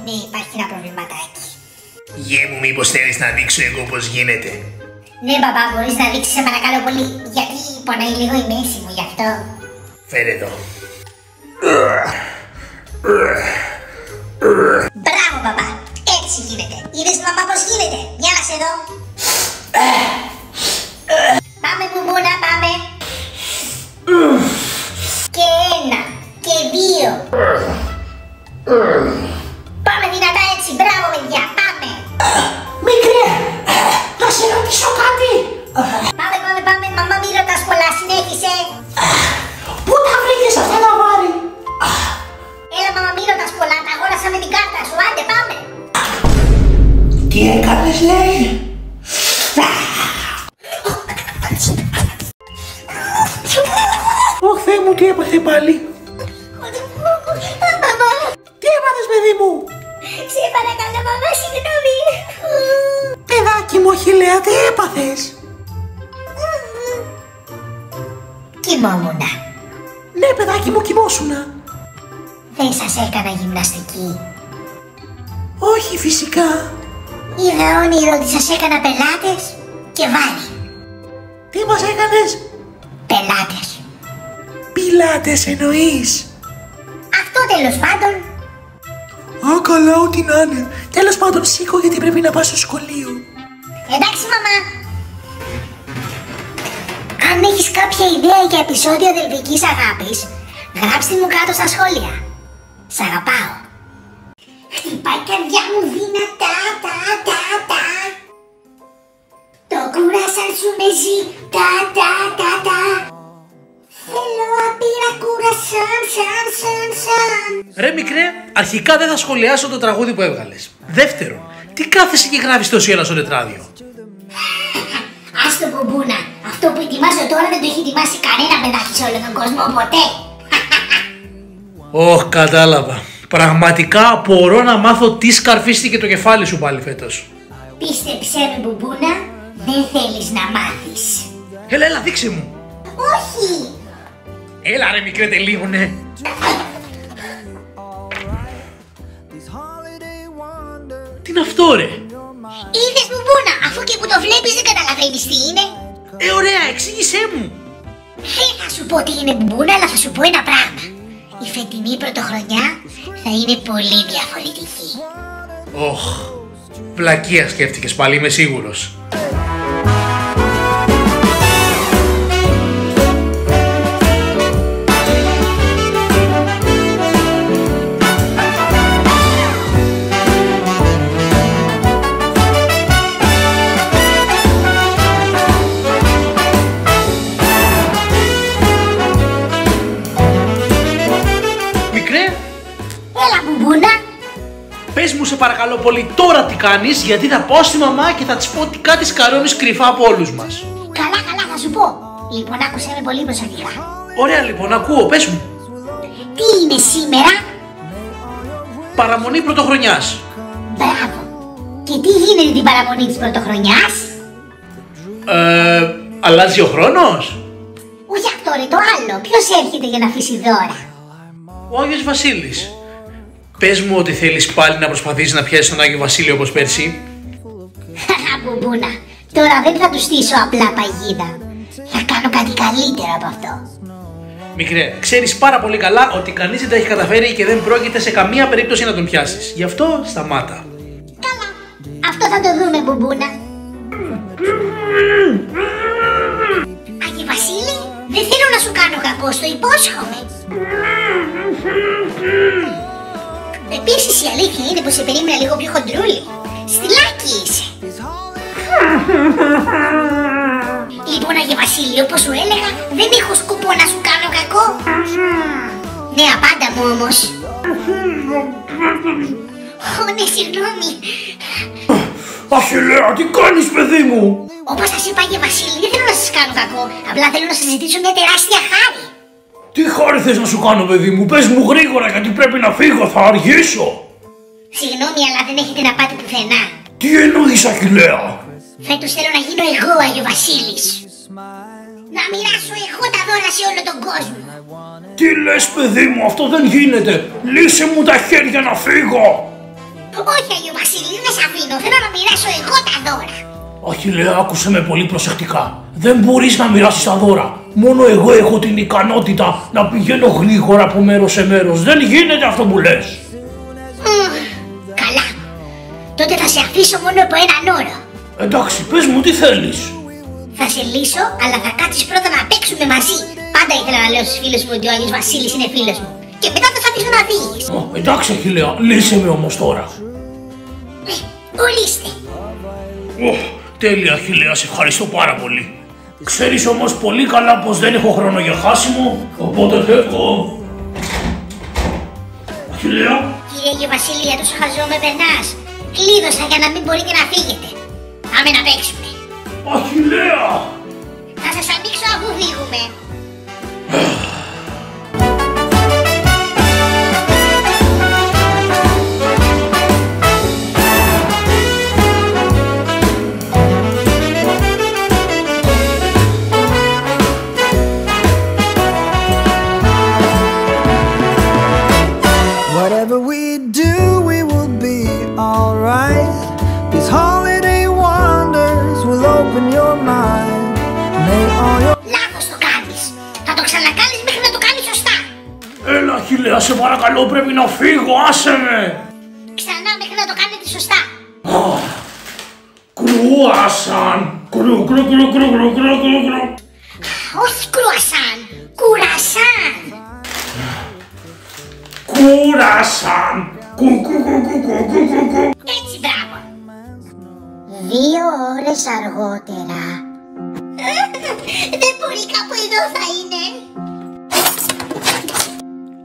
Ναι, υπάρχει ένα προβληματάκι. Γε μου, μήπως θέλεις να δείξω εγώ πώς γίνεται? Ναι, μπαμπά, μπορείς να δείξεις, σε παρακαλώ πολύ. Γιατί πονάει λίγο η μέση μου γι' αυτό. Φέρε εδώ. Μπράβο, μπαμπά. Έτσι γίνεται. Είδες μαμά πώς γίνεται? Για να σε δω. Πάμε μπουμπούνα, πάμε. Και ένα. Και δύο. Πάμε δυνατά έτσι. Μπράβο, παιδιά. Πάμε. Μικρέ, να σε ρωτήσω κάτι. Πάμε. Μαμά, μη ρωτάς πολλά. Συνέχισε. Πού τα βρήκες αυτά τα βάρη? Έλα, μαμά, μη ρωτάς πολλά. Τα αγόρασα με την κάρτα σου. Άντε, πάμε. Τι έκανες, λέει? Ωχ, Θεέ μου, τι έπαθε πάλι? Μαμά, Τι έπαθες, παιδί μου? σε παρακαλώ, μαμά, συγγνώμη. Παιδάκι μου, Αχιλλέα, τι έπαθες? Κοιμόμουνα. Ναι, παιδάκι μου, κοιμόσουνα. Δεν σας έκανα γυμναστική. Όχι, φυσικά. Είδα όνειρο ότι σας έκανα πελάτες και βάρη. Τι μας έκανες? Πελάτες. Πιλάτες εννοείς? Αυτό τέλος πάντων. Α, καλά, ό,τι να είναι. Τέλος πάντων, σήκω γιατί πρέπει να πάω στο σχολείο. Εντάξει, μαμά. Αν έχεις κάποια ιδέα για επεισόδιο αδελφικής αγάπης, γράψτε μου κάτω στα σχόλια. Σ' αγαπάω. Χτυπάει η καρδιά μου δυνατά, τα. Το κουράσαν σου με ζει, τα. Θέλω απείρα κουρασάν, σαν. Ρε μικρέ, αρχικά δεν θα σχολιάσω το τραγούδι που έβγαλες. Δεύτερον, τι κάθεσαι και γράφεις τόση ώρα στο τετράδιο? Ας το μπουμπούνα. Αυτό που ετοιμάζω τώρα δεν το έχει ετοιμάσει κανένα παιδάκι σε όλο τον κόσμο ποτέ. Ωχ, κατάλαβα. Πραγματικά απορώ να μάθω τι σκαρφίστηκε το κεφάλι σου πάλι φέτος. Πίστεψέ με μπουμπούνα, δεν θέλεις να μάθεις. Έλα, δείξε μου. Όχι! Έλα ρε μικρέ, τελείωνε. Τι είναι αυτό ρε? Είδες μπουμπούνα, αφού και που το βλέπεις δεν καταλαβαίνεις τι είναι. Ωραία, εξήγησέ μου. Δεν θα σου πω τι είναι μπουμπούνα, αλλά θα σου πω ένα πράγμα. Η φετινή πρωτοχρονιά θα είναι πολύ διαφορετική. Ωχ, βλακεία σκέφτηκες πάλι, είμαι σίγουρος. Πες μου σε παρακαλώ πολύ τώρα τι κάνεις, γιατί θα πάω στη μαμά και θα της πω ότι κάτι σκαρώνεις κρυφά από όλους μας. Καλά, θα σου πω. Λοιπόν, άκουσέ με πολύ προσεκτικά. Ωραία λοιπόν, ακούω, πες μου. Τι είναι σήμερα? Παραμονή πρωτοχρονιάς. Μπράβο. Και τι γίνεται την παραμονή της πρωτοχρονιάς? Αλλάζει ο χρόνος. Όχι αυτό ρε, το άλλο. Ποιος έρχεται για να αφήσει δώρα? Ο Άγιος Βασίλης. Πες μου ότι θέλεις πάλι να προσπαθήσεις να πιάσεις τον Άγιο Βασίλειο όπως πέρσι. Μπουμπούνα, τώρα δεν θα του στήσω απλά παγίδα. Θα κάνω κάτι καλύτερο από αυτό. Μικρέ, ξέρεις πάρα πολύ καλά ότι κανείς δεν τα έχει καταφέρει και δεν πρόκειται σε καμία περίπτωση να τον πιάσεις. Γι' αυτό σταμάτα. Καλά, αυτό θα το δούμε μπουμπούνα. Άγιο Βασίλη, δεν θέλω να σου κάνω κακό, στο υπόσχομαι. Επίσης η αλήθεια είναι πως σε περίμενα λίγο πιο χοντρούλη. Στυλάκι είσαι. Άγιε Βασίλη, όπως σου έλεγα, δεν έχω σκοπό να σου κάνω κακό. Ναι, απάντα μου όμως. Ναι, συγγνώμη. Αχιλλέα, τι κάνεις παιδί μου? Όπως σας είπα, Άγιε Βασίλη, δεν θέλω να σας κάνω κακό. Απλά θέλω να σας ζητήσω μια τεράστια χάρη. Τι χάρη θες να σου κάνω παιδί μου? Πες μου γρήγορα γιατί πρέπει να φύγω, θα αργήσω. Συγγνώμη, αλλά δεν έχετε να πάτε πουθενά. Τι εννοείς Αχιλλέα? Φέτος θέλω να γίνω εγώ Άγιο Βασίλης. Να μοιράσω εγώ τα δώρα σε όλο τον κόσμο. Τι λες παιδί μου, αυτό δεν γίνεται. Λύσε μου τα χέρια να φύγω. Όχι Άγιο Βασίλη, δεν σε αφήνω. Θέλω να μοιράσω εγώ τα δώρα. Αχιλλέα, άκουσε με πολύ προσεκτικά. Δεν μπορείς να μοιράσεις τα δώρα. Μόνο εγώ έχω την ικανότητα να πηγαίνω γρήγορα από μέρος σε μέρος. Δεν γίνεται αυτό που λες. Καλά. Τότε θα σε αφήσω μόνο από έναν όρο. Εντάξει, πες μου τι θέλεις. Θα σε λύσω, αλλά θα κάτσεις πρώτα να παίξουμε μαζί. Πάντα ήθελα να λέω στους φίλους μου ότι ο Άγιος Βασίλης είναι φίλος μου. Και μετά θα αφήσω να φύγεις. Εντάξει Αχιλλέα, λύσε με όμως τώρα. Ορίστε. Τέλεια Αχιλλέα, σε ευχαριστώ πάρα πολύ. Ξέρεις όμως πολύ καλά πως δεν έχω χρόνο για χάσιμο, οπότε φεύγω. Αχιλλέα. Κύριε Άγιο Βασίλη, για τόσο χαζό με περνάς. Κλείδωσα για να μην μπορείτε να φύγετε. Πάμε να παίξουμε. Αχιλλέα. Θα σας ανοίξω αφού φύγουμε. Whatever we do, we will be alright. These holiday wonders will open your mind. May all your... Λάθος το κάνεις. Θα το ξανακάνεις μέχρι να το κάνεις σωστά. Έλα Αχιλλέα, σε παρακαλώ, πρέπει να φύγω, άσε με. Ξανά μέχρι να το κάνετε σωστά. Κρουάσαν. Κρου. Όχι κρουασάν. Κουρασάν. Κούρασαν. Έτσι, μπράβο. 2 ώρες αργότερα. Δεν μπορεί, κάπου εδώ θα είναι.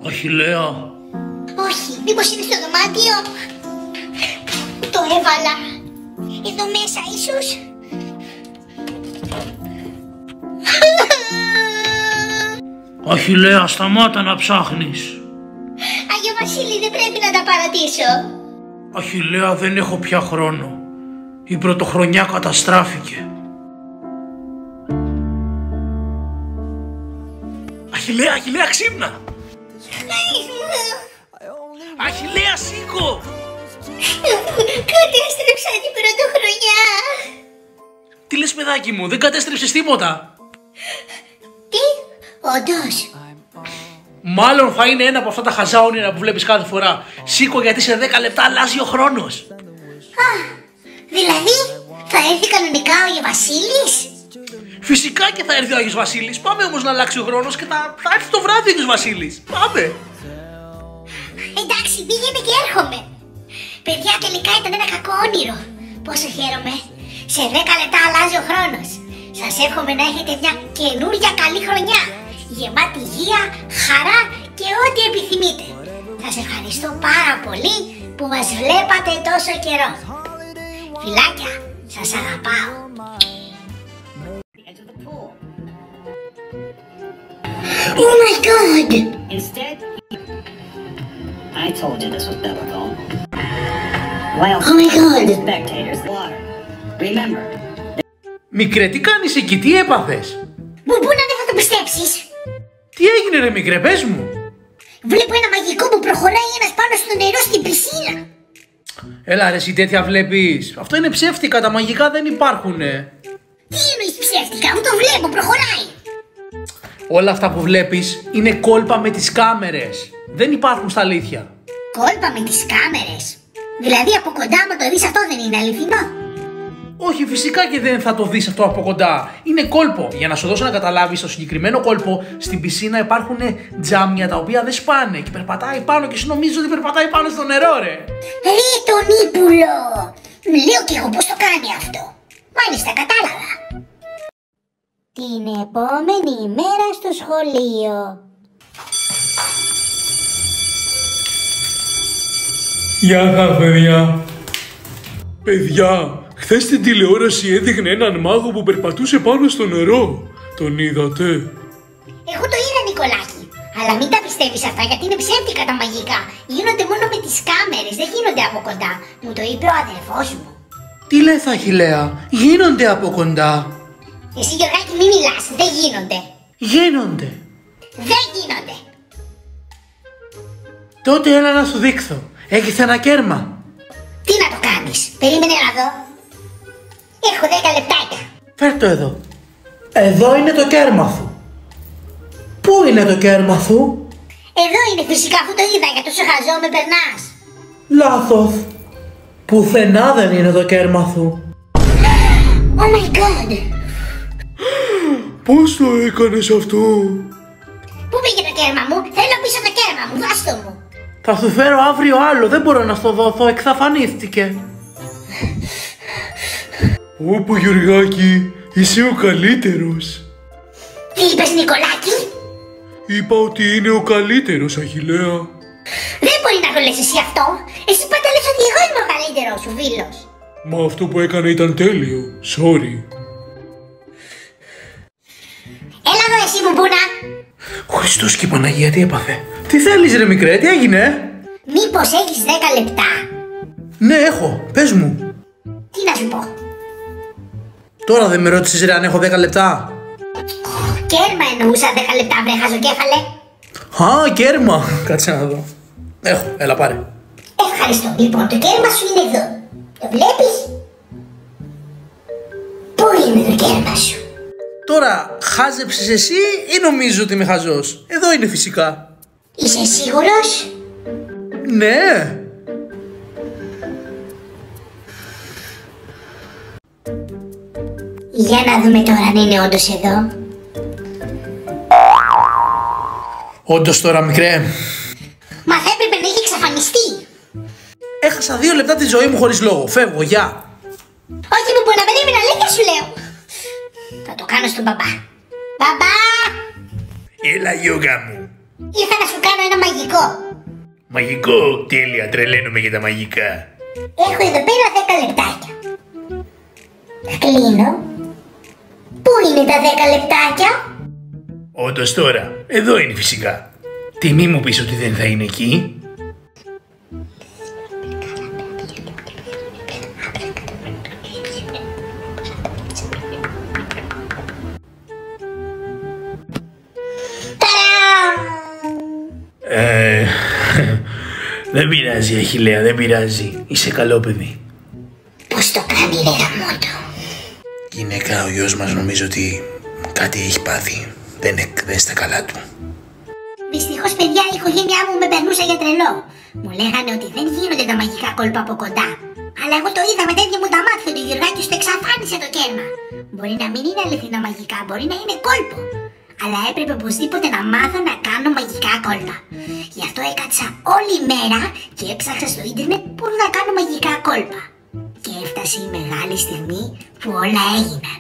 Αχιλλέα. Όχι, μήπως είναι στο δωμάτιο. Το έβαλα. Εδώ μέσα ίσως. Αχιλλέα, σταμάτα να ψάχνεις. Άγιο Βασίλη, δεν πρέπει να τα παρατήσω. Αχιλλέα, δεν έχω πια χρόνο. Η πρωτοχρονιά καταστράφηκε. Αχιλλέα, ξύπνα! Αχιλλέα, σήκω! Κατέστρεψα την πρωτοχρονιά. Τι λες παιδάκι μου, δεν κατέστρεψες τίποτα. Τι, όντως. Μάλλον θα είναι ένα από αυτά τα χαζά όνειρα που βλέπεις κάθε φορά. Σήκω γιατί σε 10 λεπτά αλλάζει ο χρόνος. Δηλαδή, θα έρθει κανονικά ο Άγιος Βασίλης. Φυσικά και θα έρθει ο Άγιος Βασίλης. Πάμε όμως να αλλάξει ο χρόνος και θα έρθει το βράδυ ο Άγιος Βασίλης. Πάμε. Εντάξει, πήγαινε και έρχομαι. Παιδιά, τελικά ήταν ένα κακό όνειρο. Πόσο χαίρομαι. Σε 10 λεπτά αλλάζει ο χρόνος. Σας εύχομαι να έχετε μια καινούρια καλή χρονιά. Γεμάτη υγεία, χαρά και ό,τι επιθυμείτε. Σας ευχαριστώ πάρα πολύ που μας βλέπατε τόσο καιρό. Φιλάκια, σας αγαπάω. Oh my god! Instead, I told you this was biblical. While Oh my god! spectators water. Remember. Μικρέ, τι κάνεις εκεί, τι έπαθες? Μπουμπούνα, δεν θα το πιστέψεις. Τι έγινε ρε μικρέ, πες μου. Βλέπω ένα μαγικό που προχωράει ένας πάνω στο νερό στην πισίνα. Έλα ρε, εσύ τέτοια βλέπεις. Αυτό είναι ψεύτικα, τα μαγικά δεν υπάρχουνε. Τι εννοείς ψεύτικα, αφού το βλέπω, προχωράει. Όλα αυτά που βλέπεις είναι κόλπα με τις κάμερες. Δεν υπάρχουν στα αλήθεια. Κόλπα με τις κάμερες. Δηλαδή από κοντά μου το δεις αυτό δεν είναι αληθινό? Όχι, φυσικά και δεν θα το δεις αυτό από κοντά. Είναι κόλπο. Για να σου δώσω να καταλάβεις, στο συγκεκριμένο κόλπο στην πισίνα υπάρχουν τζάμια τα οποία δεν σπάνε και περπατάει πάνω και εσύ νομίζεις ότι περπατάει πάνω στο νερό, ρε. Ρε τον ύπουλο! Λέω κι εγώ πώς το κάνει αυτό. Μάλιστα, κατάλαβα. Την επόμενη μέρα στο σχολείο. Γεια σας, παιδιά. Παιδιά, χθες στην τηλεόραση έδειχνε έναν μάγο που περπατούσε πάνω στο νερό. Τον είδατε? Εγώ το είδα, Νικολάκη. Αλλά μην τα πιστεύεις αυτά, γιατί είναι ψεύτικα τα μαγικά. Γίνονται μόνο με τις κάμερες, δεν γίνονται από κοντά. Μου το είπε ο αδερφός μου. Τι λες, Αχιλλέα, γίνονται από κοντά. Εσύ, Γιωργάκη, μη μιλάς, δεν γίνονται. Γίνονται. Δεν γίνονται. Τότε έλα να σου δείξω. Έχεις ένα κέρμα. Τι να το κάνεις? Περίμενε να δω. Έχω 10 λεπτάκια. Φέρ' το εδώ. Εδώ είναι το κέρμα σου. Πού είναι το κέρμα σου? Εδώ είναι, φυσικά, αφού το είδα, για τόσο χαζό με περνάς. Λάθος. Πουθενά δεν είναι το κέρμα σου. Oh my god. Πώς το έκανες αυτό? Πού πήγε το κέρμα μου? Θέλω πίσω το κέρμα μου, δώστο μου. Θα σου φέρω αύριο άλλο, δεν μπορώ να στο δώσω, εξαφανίστηκε. Όπο, Γιωργάκη, είσαι ο καλύτερος. Τι είπες, Νικολάκη? Είπα ότι είναι ο καλύτερος, Αχιλλέα. Δεν μπορεί να το λες εσύ αυτό. Εσύ πάντα λες ότι εγώ είμαι ο καλύτερος σου φίλος. Μα αυτό που έκανε ήταν τέλειο. Sorry. Έλα εδώ εσύ, Μπουμπούνα. Χριστός και η Παναγία, τι έπαθε? Τι θέλεις, ρε μικρέ, τι έγινε? Μήπως έχεις 10 λεπτά? Ναι, έχω, πες μου. Τι να σου πω? Τώρα δεν με ρώτησες, ρε, αν έχω 10 λεπτά? Κέρμα εννοούσα, 10 λεπτά, βρε χαζοκέφαλε. Α, κέρμα. Κάτσε να δω. Έχω, έλα πάρε. Ευχαριστώ. Λοιπόν, το κέρμα σου είναι εδώ. Το βλέπεις? Πού είναι το κέρμα σου? Τώρα, χάζεψες εσύ ή νομίζω ότι είμαι χαζός? Εδώ είναι φυσικά. Είσαι σίγουρος? Ναι. Για να δούμε τώρα αν είναι όντως εδώ. Όντως τώρα, μικρέ. Μα θα έπρεπε να έχει εξαφανιστεί. Έχασα 2 λεπτά τη ζωή μου χωρίς λόγο. Φεύγω, γεια. Όχι, μου μπορεί να περίμενα, αλήθεια σου λέω. Θα το κάνω στον μπαμπά. Μπαμπά! Έλα, Γιώργα μου. Ήρθα να σου κάνω ένα μαγικό. Μαγικό, τέλεια, τρελαίνομαι για τα μαγικά. Έχω εδώ πέρα 10 λεπτάκια. Θα κλείνω. Πού είναι τα 10 λεπτάκια? Όντως τώρα, εδώ είναι φυσικά. Τι μη μου πεις ότι δεν θα είναι εκεί? Δεν πειράζει, Αχιλλέα, δεν πειράζει. Είσαι καλό παιδί. Πώς το κάνει, ρε γαμότο? Γυναίκα, ο γιος μας νομίζω ότι κάτι έχει πάθει. Δεν στα καλά του. Δυστυχώς, παιδιά, η οικογένειά μου με περνούσε για τρελό. Μου λέγανε ότι δεν γίνονται τα μαγικά κόλπα από κοντά. Αλλά εγώ το είδα με τα ίδια μου τα μάτια ότι ο Γιωργάκης του εξαφάνισε το κέρμα. Μπορεί να μην είναι αληθινά μαγικά, μπορεί να είναι κόλπο. Αλλά έπρεπε οπωσδήποτε να μάθω να κάνω μαγικά κόλπα. Γι' αυτό έκατσα όλη μέρα και έψαξα στο ίντερνετ πού να κάνω μαγικά κόλπα. Και έφτασε η μεγάλη στιγμή που όλα έγιναν.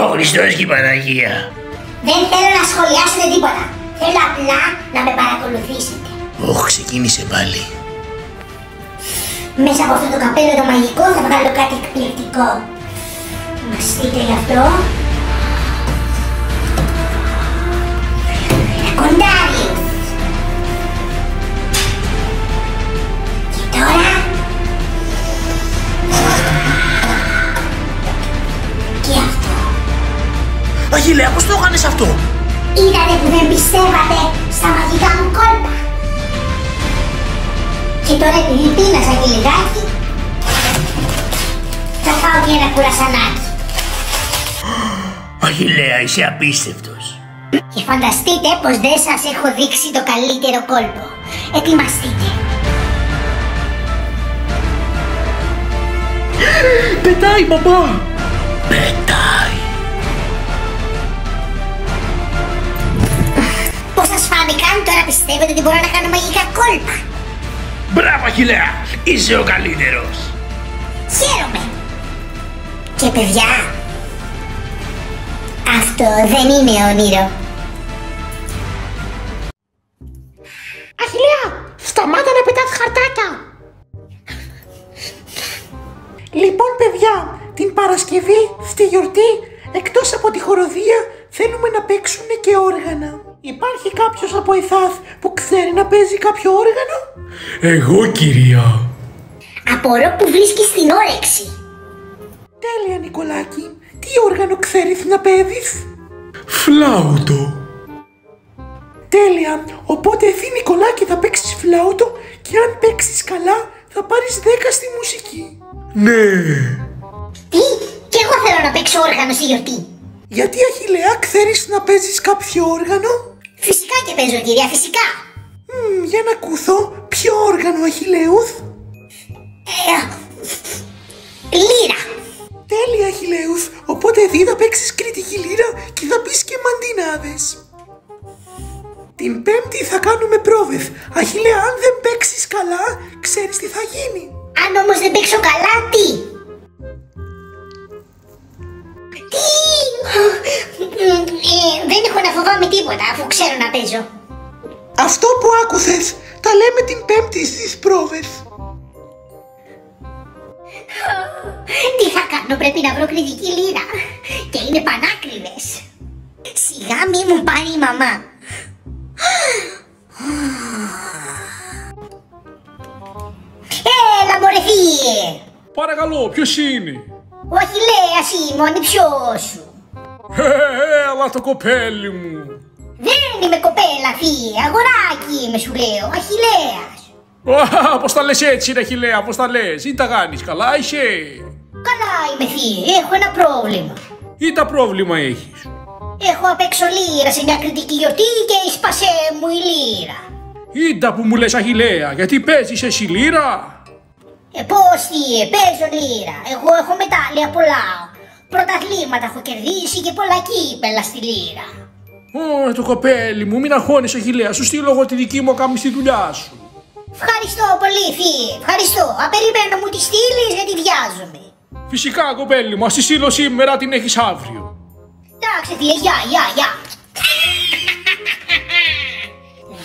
Ο Χριστός και η Παναγία. Δεν θέλω να σχολιάσετε τίποτα. Θέλω απλά να με παρακολουθήσετε. Ξεκίνησε πάλι. Μέσα από αυτό το καπέλο το μαγικό θα βγάλω κάτι εκπληκτικό. Μαστείτε γι' αυτό. Ένα κοντάρι. Και τώρα... Και αυτό. Αχιλλέα, πώς το έκανες αυτό? Είδατε που δεν πιστεύατε στα μαγικά μου κόλπα. Και τώρα επειδή πίνασα και λιγάκι, θα φάω και ένα κουρασανάκι. Αχιλλέα, είσαι απίστευτος. Και φανταστείτε πως δεν σας έχω δείξει το καλύτερο κόλπο. Ετοιμαστείτε. Πετάει, μπαμπά. Πετάει. Πώς σας φάνηκαν? Τώρα πιστεύετε ότι μπορώ να κάνω μαγικά κόλπα? Μπράβο, Αχιλλέα, είσαι ο καλύτερος. Χαίρομαι. Και παιδιά, αυτό δεν είναι όνειρο. Αχιλλέα, σταμάτα να πετάς χαρτάκια. Λοιπόν παιδιά, την Παρασκευή στη γιορτή, εκτός από τη χοροδία, θέλουμε να παίξουν και όργανα. Υπάρχει κάποιος από εσάς που ξέρει να παίζει κάποιο όργανο? Εγώ, κυρία. Απορώ που βρίσκεις την όρεξη. Τέλεια, Νικολάκη. Τι όργανο ξέρεις να παίζεις? Φλάουτο. Τέλεια. Οπότε εσύ, Νικολάκη, θα παίξεις φλάουτο και αν παίξεις καλά θα πάρεις 10 στη μουσική. Ναι. Τι? Κι εγώ θέλω να παίξω όργανο στη γιορτή. Γιατί, Αχιλλέα, ξέρεις να παίζεις κάποιο όργανο? Φυσικά και παίζω, κυρία, φυσικά. Για να ακούσω. Ποιο όργανο, Αχιλλέους? Λύρα. Τέλεια, Αχιλλέους. Οπότε εσύ θα παίξεις κριτική λύρα και θα πεις και μαντινάδες. Την Πέμπτη θα κάνουμε πρόβες. Αχιλλέα, αν δεν παίξεις καλά, ξέρεις τι θα γίνει. Αν όμως δεν παίξω καλά, τι? Δεν έχω να φοβάμαι τίποτα αφού ξέρω να παίζω. Αυτό που άκουσες, τα λέμε την Πέμπτη στις πρόβες. Τι θα κάνω, πρέπει να βρω κριτική λύρα. Και είναι πανάκριβες. Σιγά μη μου πάρει η μαμά. Έλα μωρέ φύγε. Παρακαλώ, ποιος είναι? Ο Αχιλλέας είμαι, ο ανιψιός σου. Έλα το κοπέλι μου. Δεν είμαι κοπέλα φύγε, αγοράκι είμαι σου λέω, Αχιλλέας. Πώς τα λες έτσι ρε Αχιλλέα, πώς τα λες? Ή τα κάνεις καλά είσαι? Καλά είμαι φύγε, έχω ένα πρόβλημα. Ή τα πρόβλημα έχεις? Έχω απ' έξω λύρα σε μια κριτική γιορτή και έσπασε μου η λύρα. Ήντα που μου λες Αχιλλέα, γιατί παίζεις εσύ λύρα? Πώς τι, παίζω λύρα. Εγώ έχω μετάλλια πολλά. Πρωταθλήματα έχω κερδίσει και πολλά κύπελα στη λύρα. Το κοπέλι μου, μην αγχώνεις Αχιλλέα, σου στείλω εγώ τη δική μου, κάνεις τη δουλειά σου. Ευχαριστώ πολύ φύε, ευχαριστώ. Απεριμένω μου τη στείλεις γιατί βιάζομαι. Φυσικά κοπέλι μου, ας τη στείλω σήμερα, την έχεις αύριο. Εντάξει φίλε, γεια.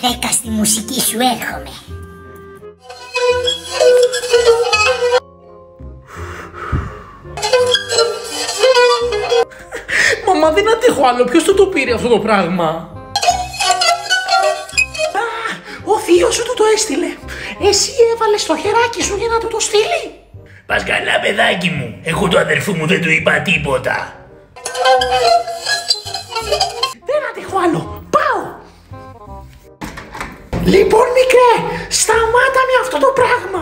10 στη μουσική σου έρχομαι. Μαμά, δεν αντέχω άλλο. Ποιος το πήρε αυτό το πράγμα? Ο θείος σου του το έστειλε. Εσύ έβαλες το χεράκι σου για να του το στείλει? Πας καλά παιδάκι μου, εγώ του αδερφού μου δεν του είπα τίποτα. Δεν αντέχω άλλο. Πάω. Λοιπόν μικρέ, σταμάτα με αυτό το πράγμα.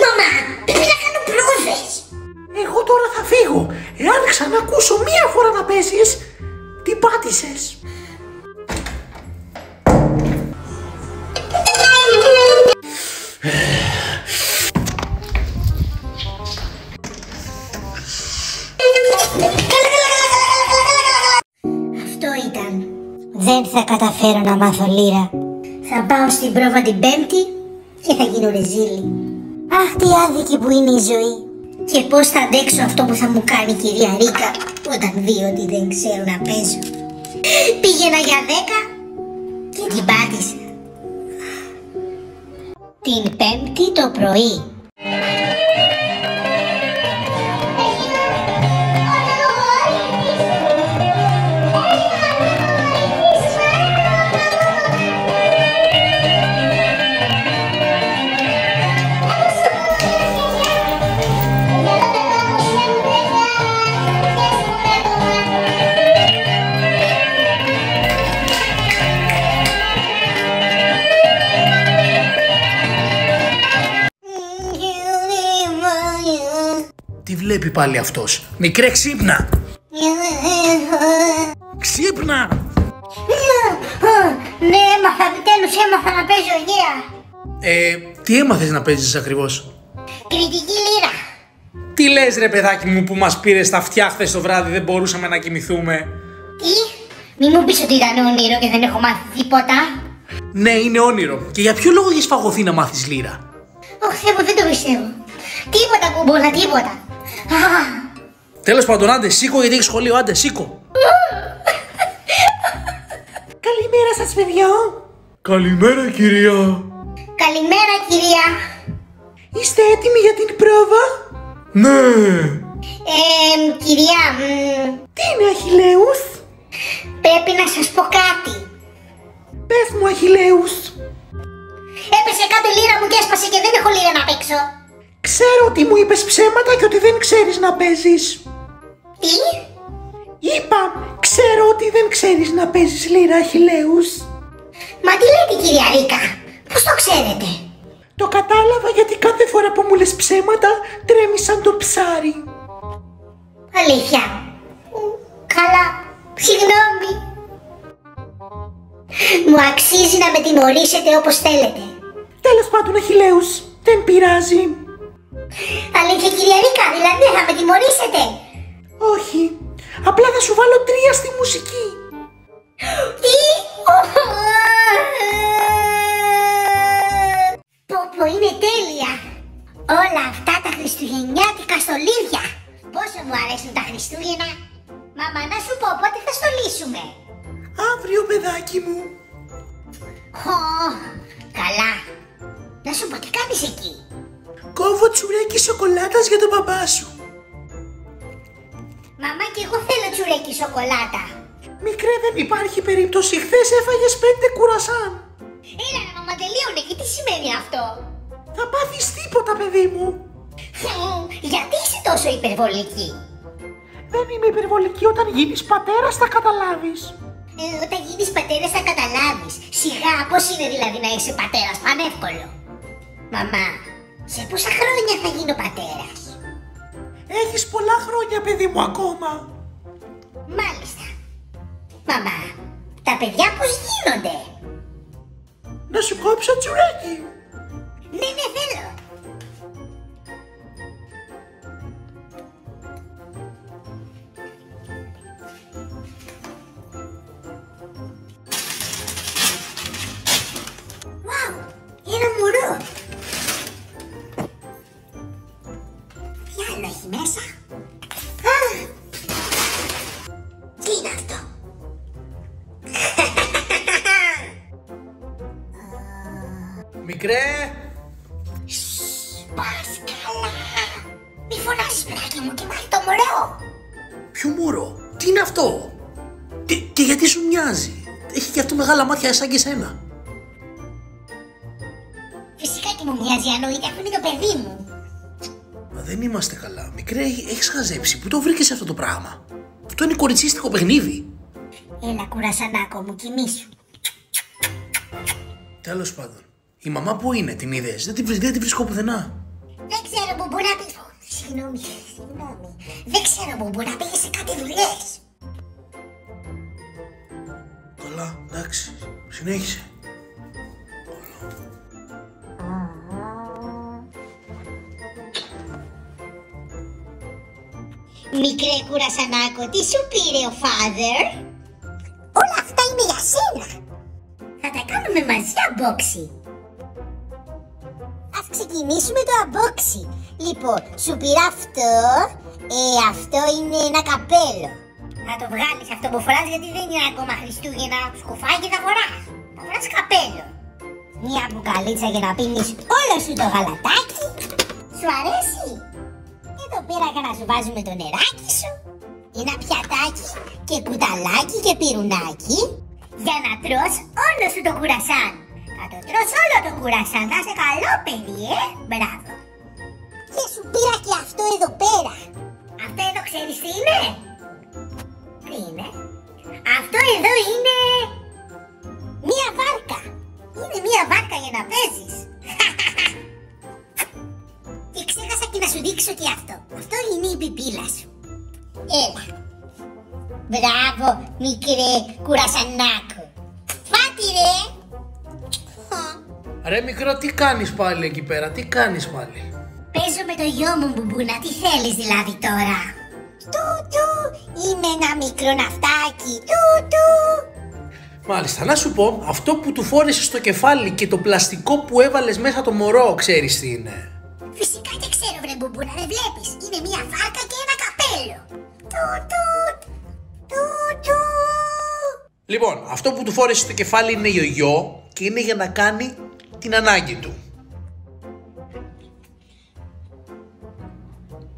Μαμά, πρέπει να κάνω πρόβες. Εγώ τώρα θα φύγω. Εάν ξανακούσω μία φορά να παίζεις, την πάτησες. Αυτό ήταν. Δεν θα καταφέρω να μάθω λύρα. Θα πάω στην πρόβα την Πέμπτη και θα γίνω ρεζίλη. Αχ, τι άδικη που είναι η ζωή. Και πώς θα αντέξω αυτό που θα μου κάνει η κυρία Ρίκα όταν δει ότι δεν ξέρω να παίζω. Πήγαινα για 10 και την πάτησα. Την Πέμπτη το πρωί. Τι βλέπει πάλι αυτός? Μικρέ, ξύπνα! Ξύπνα! Ναι, έμαθα, επιτέλους έμαθα να παίζω γεια. Τι έμαθες να παίζεις ακριβώς? Κριτική λύρα. Τι λες ρε παιδάκι μου που μας πήρες τα αυτιά χθες το βράδυ, δεν μπορούσαμε να κοιμηθούμε? Τι? Μη μου πεις ότι ήταν όνειρο και δεν έχω μάθει τίποτα. Ναι, είναι όνειρο. Και για ποιο λόγο έχεις φαγωθεί να μάθεις λύρα? Ωχ, Θεέ μου, δεν το πιστεύω. Τίποτα κουμπόλα, τίποτα. Τέλος πάντων, άντε σήκω γιατί έχει σχολείο, άντε σήκω. Καλημέρα σας παιδιά. Καλημέρα κυρία. Καλημέρα κυρία. Είστε έτοιμοι για την πρόβα? Ναι. Κυρία, Τι είναι Αχιλλέους? πρέπει να σας πω κάτι. Πες μου Αχιλλέους. Έπεσε κάτω η λύρα μου και έσπασε και δεν έχω λύρα να παίξω. Ξέρω ότι μου είπες ψέματα και ότι δεν ξέρεις να παίζεις. Τι? Είπα, ξέρω ότι δεν ξέρεις να παίζεις λύρα Αχιλλέους. Μα τι λέτε κυρία Ρίκα, πώς το ξέρετε? Το κατάλαβα γιατί κάθε φορά που μου λες ψέματα τρέμεις σαν το ψάρι. Αλήθεια? Καλά, συγγνώμη. Μου αξίζει να με τιμωρήσετε όπως θέλετε. Τέλος πάντων Αχιλλέους, δεν πειράζει. Αλήθεια κυρία Ρίκα, δηλαδή θα με τιμωρήσετε? Όχι, απλά θα σου βάλω 3 στη μουσική. Τι? Πω είναι τέλεια. Όλα αυτά τα χριστουγεννιάτικα στολίδια. Πόσο μου αρέσουν τα Χριστούγεννα. Μαμά, να σου πω πότε θα στολίσουμε? Αύριο παιδάκι μου. Καλά. Να σου πω τι κάνεις εκεί? Κόβω τσουρέκι σοκολάτας για τον μπαμπά σου. Μαμά, και εγώ θέλω τσουρέκι σοκολάτα. Μικρέ, δεν υπάρχει περίπτωση. Χθες έφαγες 5 κουρασάν. Έλα να μαμά, τελείωνε. Και τι σημαίνει αυτό? Θα πάθεις τίποτα παιδί μου. Γιατί είσαι τόσο υπερβολική? Δεν είμαι υπερβολική, όταν γίνεις πατέρας θα καταλάβεις. Όταν γίνεις πατέρας θα καταλάβεις. Σιγά, πώς είναι δηλαδή να είσαι πατέρας, πανεύκολο. Μαμά, σε πόσα χρόνια θα γίνω πατέρας? Έχεις πολλά χρόνια παιδί μου ακόμα. Μάλιστα. Μαμά, τα παιδιά πώς γίνονται? Να σου κόψω τσουρέκι. Ναι, θέλω. Wow, ένα μωρό. Τι άλλο έχει μέσα? Τι είναι αυτό? Μικρέ. Πας καλά. Μη φωνάζεις παιδάκι μου και μάθει το μωρό. Ποιο μωρό? Τι είναι αυτό? Και γιατί σου μοιάζει? Έχει και αυτό μεγάλα μάτια σαν και εσένα. Φυσικά και μου μοιάζει, εννοείται, αυτό είναι το παιδί μου. Μα δεν είμαστε καλά. Μικρέ, έχεις χαζέψει. Πού το βρήκες αυτό το πράγμα? Αυτό είναι κοριτσίστικο παιχνίδι. Έλα κουρασανάκο μου, κοιμήσου. Τέλος πάντων. Η μαμά που είναι, την είδες? Δεν τη βρίσκω πουθενά. Δεν ξέρω που μπορεί να πει. Συγγνώμη. Δεν ξέρω που μπορεί να πήγε σε κάτι δουλειές. Καλά, εντάξει. Συνέχισε. Μικρέ κουρασανάκο, τι σου πήρε ο father? Όλα αυτά είναι για σένα. Θα τα κάνουμε μαζί unboxing. Ας ξεκινήσουμε το unboxing. Λοιπόν, σου πήρα αυτό. Αυτό είναι ένα καπέλο. Να το βγάλεις αυτό που φοράς, γιατί δεν είναι ακόμα Χριστούγεννα. Σκουφάκι θα φοράς. Θα φοράς καπέλο. Μια μπουκαλίτσα για να πίνεις όλο σου το γαλατάκι. Σου αρέσει? Εδώ πέρα για να σου βάζουμε το νεράκι σου. Ένα πιατάκι και κουταλάκι και πυρουνάκι. Για να τρως όλο σου το κουρασάν. Θα το τρως όλο το κουρασάν. Θα είσαι καλό παιδί, Μπράβο. Και σου πήρα και αυτό εδώ πέρα. Αυτό εδώ ξέρεις τι είναι? Τι είναι? Αυτό εδώ είναι μία βάρκα. Είναι μία βάρκα για να παίζεις. Και ξέχασα και να σου δείξω και αυτό. Αυτό είναι η πιπίλα σου. Έλα. Μπράβο, μικρέ κουρασανάκο. Φάτι ρε. Ρε μικρό, τι κάνεις πάλι εκεί πέρα? Τι κάνεις πάλι? Παίζω με το γιο μου, Μπουμπούνα. Τι θέλεις δηλαδή τώρα? Τούτου. Είμαι ένα μικρό ναυτάκι. Τούτου. Μάλιστα, να σου πω, αυτό που του φόρεσες στο κεφάλι και το πλαστικό που έβαλες μέσα το μωρό, ξέρεις τι είναι? Φυσικά και ξέρω βρε Μπουμπούνα, δεν βλέπεις? Είναι μια βάρκα και ένα καπέλο. καπέλο. Λοιπόν, αυτό που του φόρεσε στο κεφάλι είναι γιογιό και είναι για να κάνει την ανάγκη του.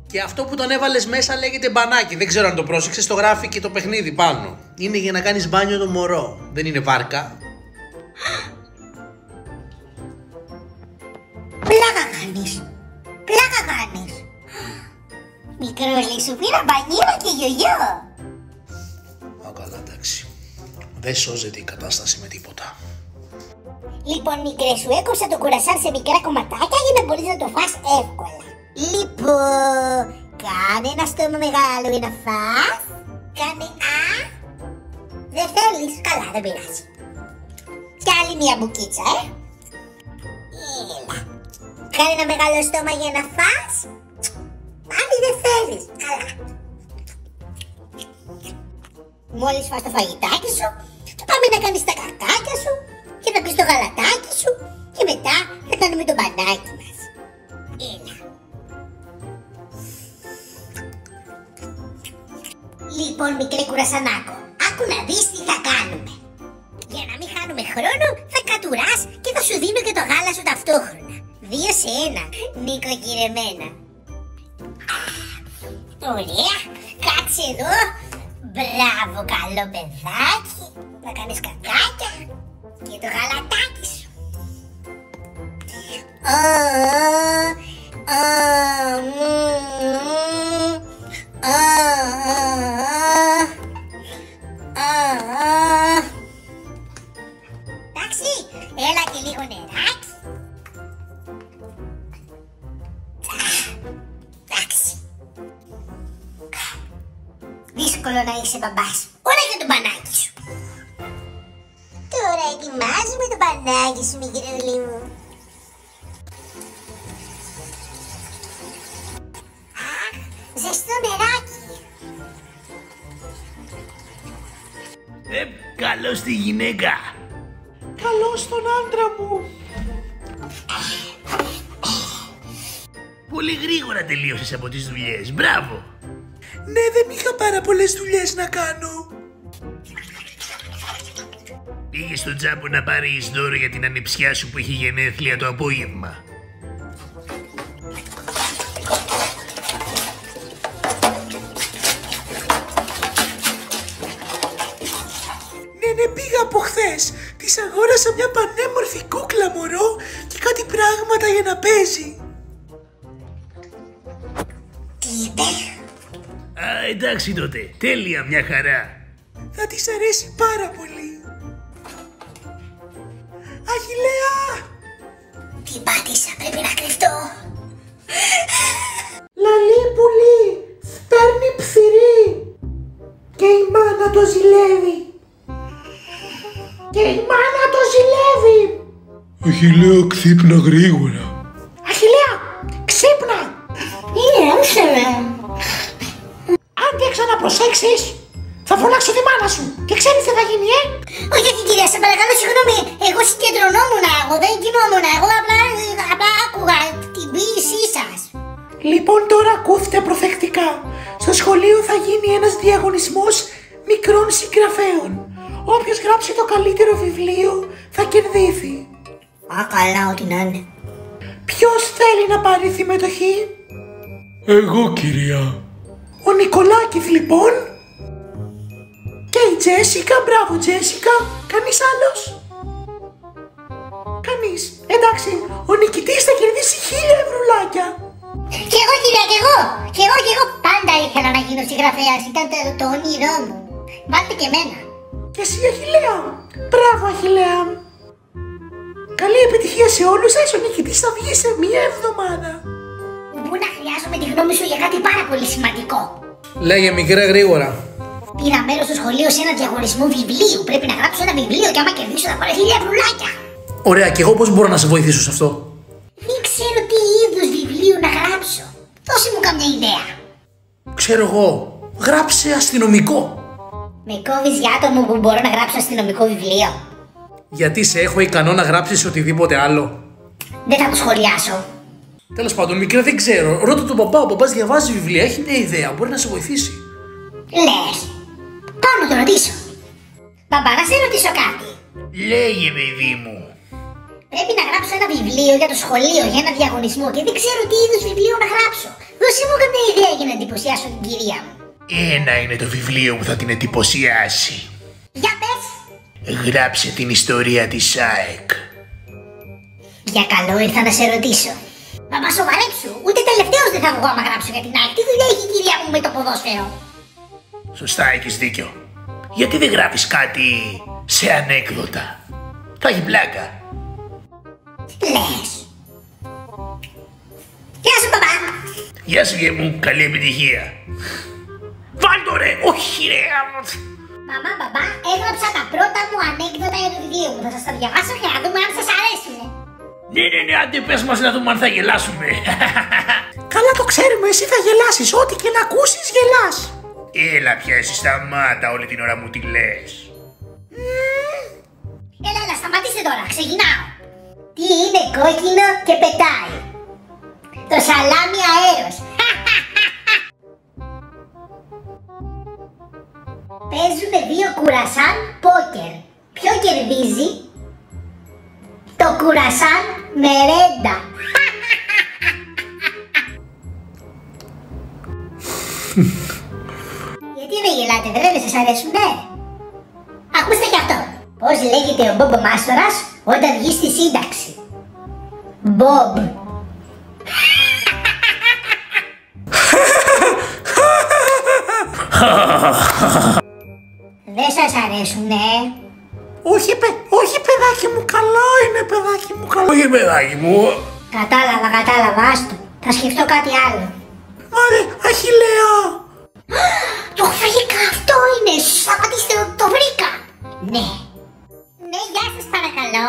Και αυτό που τον έβαλες μέσα λέγεται μπανάκι. Δεν ξέρω αν το πρόσεξες, το γράφει και το παιχνίδι πάνω. Είναι για να κάνεις μπάνιο το μωρό. Δεν είναι βάρκα. Πλάκα κάνεις. Πλάκα κάνεις. Μικρούλη, σου πήρα μπανίλα και γιογιό. Α, καλά, εντάξει. Δεν σώζεται η κατάσταση με τίποτα. Λοιπόν, μικρέ, σου έκοψα το κουρασάν σε μικρά κομματάκια για να μπορείς να το φας εύκολα. Λοιπόν, κάνε ένα στόμα μεγάλο για να φας. Κάνε α. Δεν θέλεις, καλά, δεν πειράζει. Κι άλλη μια μπουκίτσα, Έλα. Κάνε ένα μεγάλο στόμα για να φας. Πάλι δεν θέλεις, καλά. Μόλις φας το φαγητάκι σου, πάμε να κάνεις τα κακάκια σου και να πεις το γαλατάκι σου και μετά θα κάνουμε το μπανάκι μας. Έλα. Λοιπόν, μικρέ κουρασανάκο, άκου να δεις τι θα κάνουμε. Για να μην χάνουμε χρόνο, θα κατουράς και θα σου δίνω και το γάλα σου ταυτόχρονα. 2 σε 1, νοικοκυρεμένα. Ωραία, κάτσε εδώ. Μπράβο, καλό παιδάκι. Θα κάνεις κακάκια και το γαλατάκι σου. Εντάξει, έλα και λίγο νεράκι. Εντάξει. Δύσκολο να είσαι μπαμπάς. Όλα για το μπανάκι σου. Τώρα ετοιμάζουμε το μπανάκι σου, μικρούλη μου. Αχ, ζεστό νεράκι. Καλώς τη γυναίκα. Καλώς τον άντρα μου. Πολύ γρήγορα τελείωσες από τις δουλειές. Μπράβο. Ναι, δεν είχα πάρα πολλές δουλειές να κάνω. Πήγες στον τζάμπο να πάρεις δώρο για την ανιψιά σου που είχε γενέθλια το απόγευμα. Ναι, πήγα από χθες. Της αγόρασα μια πανέμορφη κούκλα, μωρό, και κάτι πράγματα για να παίζει. Τι είπε? Α, εντάξει τότε. Τέλεια, μια χαρά. Θα της αρέσει πάρα πολύ. Αχιλλέα! Την πάτησα, πρέπει να κρυφτώ. Λαλή πουλί, παίρνει ψηρή. Και η μάνα το ζηλεύει. Και η μάνα το ζηλεύει. Αχιλλέα, ξύπνα γρήγορα. Αχιλλέα, ξύπνα. Άσε με. Αν δεν ξαναπροσέξεις, θα φωνάξω τη μάνα σου. Και ξέρεις τι θα γίνει, Όχι, κυρία, σε παρακαλώ, συγγνώμη. Εγώ συγκεντρωνόμουν, εγώ δεν κοιμόμουν. Εγώ απλά άκουγα την ποίησή σας. Λοιπόν, τώρα ακούστε προσεκτικά. Στο σχολείο θα γίνει ένας διαγωνισμός μικρών συγγραφέων. Όποιος γράψει το καλύτερο βιβλίο θα κερδίσει. Α, καλά, ό,τι να είναι. Ποιος θέλει να πάρει συμμετοχή? Εγώ, κυρία. Ο Νικολάκης, λοιπόν. Και η Τζέσικα. Μπράβο, Τζέσικα. Κανείς άλλος? Κανείς. Εντάξει, ο νικητής θα κερδίσει 1000 ευρουλάκια. Κι εγώ, κυρία, κι εγώ. Πάντα ήθελα να γίνω συγγραφέας. Ήταν το όνειρό μου. Βάλτε και εμένα. Και εσύ, Αχιλλέα. Μπράβο, Αχιλλέα. Καλή επιτυχία σε όλους σας. Ο νικητής θα βγει σε 1 εβδομάδα. Πού να χρειάζομαι τη γνώμη σου για κάτι πάρα πολύ σημαντικό. Λέγε, μικρέ, γρήγορα. Πήρα μέρος στο σχολείο σε ένα διαγωνισμό βιβλίου. Πρέπει να γράψω ένα βιβλίο και άμα κερδίσω θα πάρω 1000 ευρουλάκια. Ωραία, και εγώ πώς μπορώ να σε βοηθήσω σε αυτό? Δεν ξέρω τι είδους βιβλίο να γράψω. Δώσε μου καμιά ιδέα. Ξέρω εγώ. Γράψε αστυνομικό. Με κόβεις για άτομο που μπορώ να γράψω αστυνομικό βιβλίο? Γιατί σε έχω ικανό να γράψεις οτιδήποτε άλλο? Δεν θα το σχολιάσω. Τέλος πάντων, μικρέ, δεν ξέρω. Ρώτα τον μπαμπά. Ο μπαμπάς διαβάζει βιβλία, έχει μια ιδέα. Μπορεί να σε βοηθήσει. Λες. Πάω να το ρωτήσω. Μπαμπά, να σε ρωτήσω κάτι. Λέγε, παιδί μου. Πρέπει να γράψω ένα βιβλίο για το σχολείο, για ένα διαγωνισμό και δεν ξέρω τι είδους βιβλίο να γράψω. Δώσε μου καμία ιδέα για να εντυπωσιάσω την κυρία μου. Ένα είναι το βιβλίο που θα την εντυπωσιάσει. Για πες. Γράψε την ιστορία της ΑΕΚ. Για καλό ήρθα να σε ρωτήσω. Μπαμπά, σοβαρέψου. Ούτε τελευταίος δεν θα βγω άμα γράψω για την ΑΕΚ. Τι δουλειά έχει η κυρία μου με το ποδόσφαιρο. Σωστά, έχεις δίκιο. Γιατί δεν γράφεις κάτι σε ανέκδοτα? Θα έχει πλάκα. Λες. Γεια σου, μπαμπά. Γεια σου, γε μου. Καλή επιτυχία. Βάλτο ρε. Όχι ρε. Μαμά, μπαμπά, έγραψα τα πρώτα μου ανέκδοτα για το βιβλίο μου. Θα σας τα διαβάσω για να δούμε αν σας αρέσουν. Ναι, άντε πες μας να δούμε αν θα γελάσουμε. Καλά το ξέρουμε, εσύ θα γελάσεις. Ό,τι και να ακούσεις γελάς. Έλα πια, εσύ σταμάτα, όλη την ώρα μου τι λες. Έλα, σταματήστε τώρα, ξεκινάω. Τι είναι κόκκινο και πετάει? Το σαλάμι αέρος. Παίζουνε δύο κουρασάν πόκερ. Ποιο κερδίζει? Το κουρασάν μερέντα. Γιατί δεν γελάτε, δεν σας αρέσουνε? Ακούστε κι αυτό. Πώς λέγεται ο Μπομπ Μάστορας όταν βγει στη σύνταξη? Μπομπ. Δεν σας αρέσουνε? Όχι παιδάκι μου, καλό είναι παιδάκι μου, καλό. Όχι παιδάκι μου. Κατάλαβα, άστο. Θα σκεφτώ κάτι άλλο. Άρε, Αχιλλέα. Το βρήκα, αυτό είναι. Σταματήστε, το βρήκα. Ναι. Ναι, γεια σας παρακαλώ.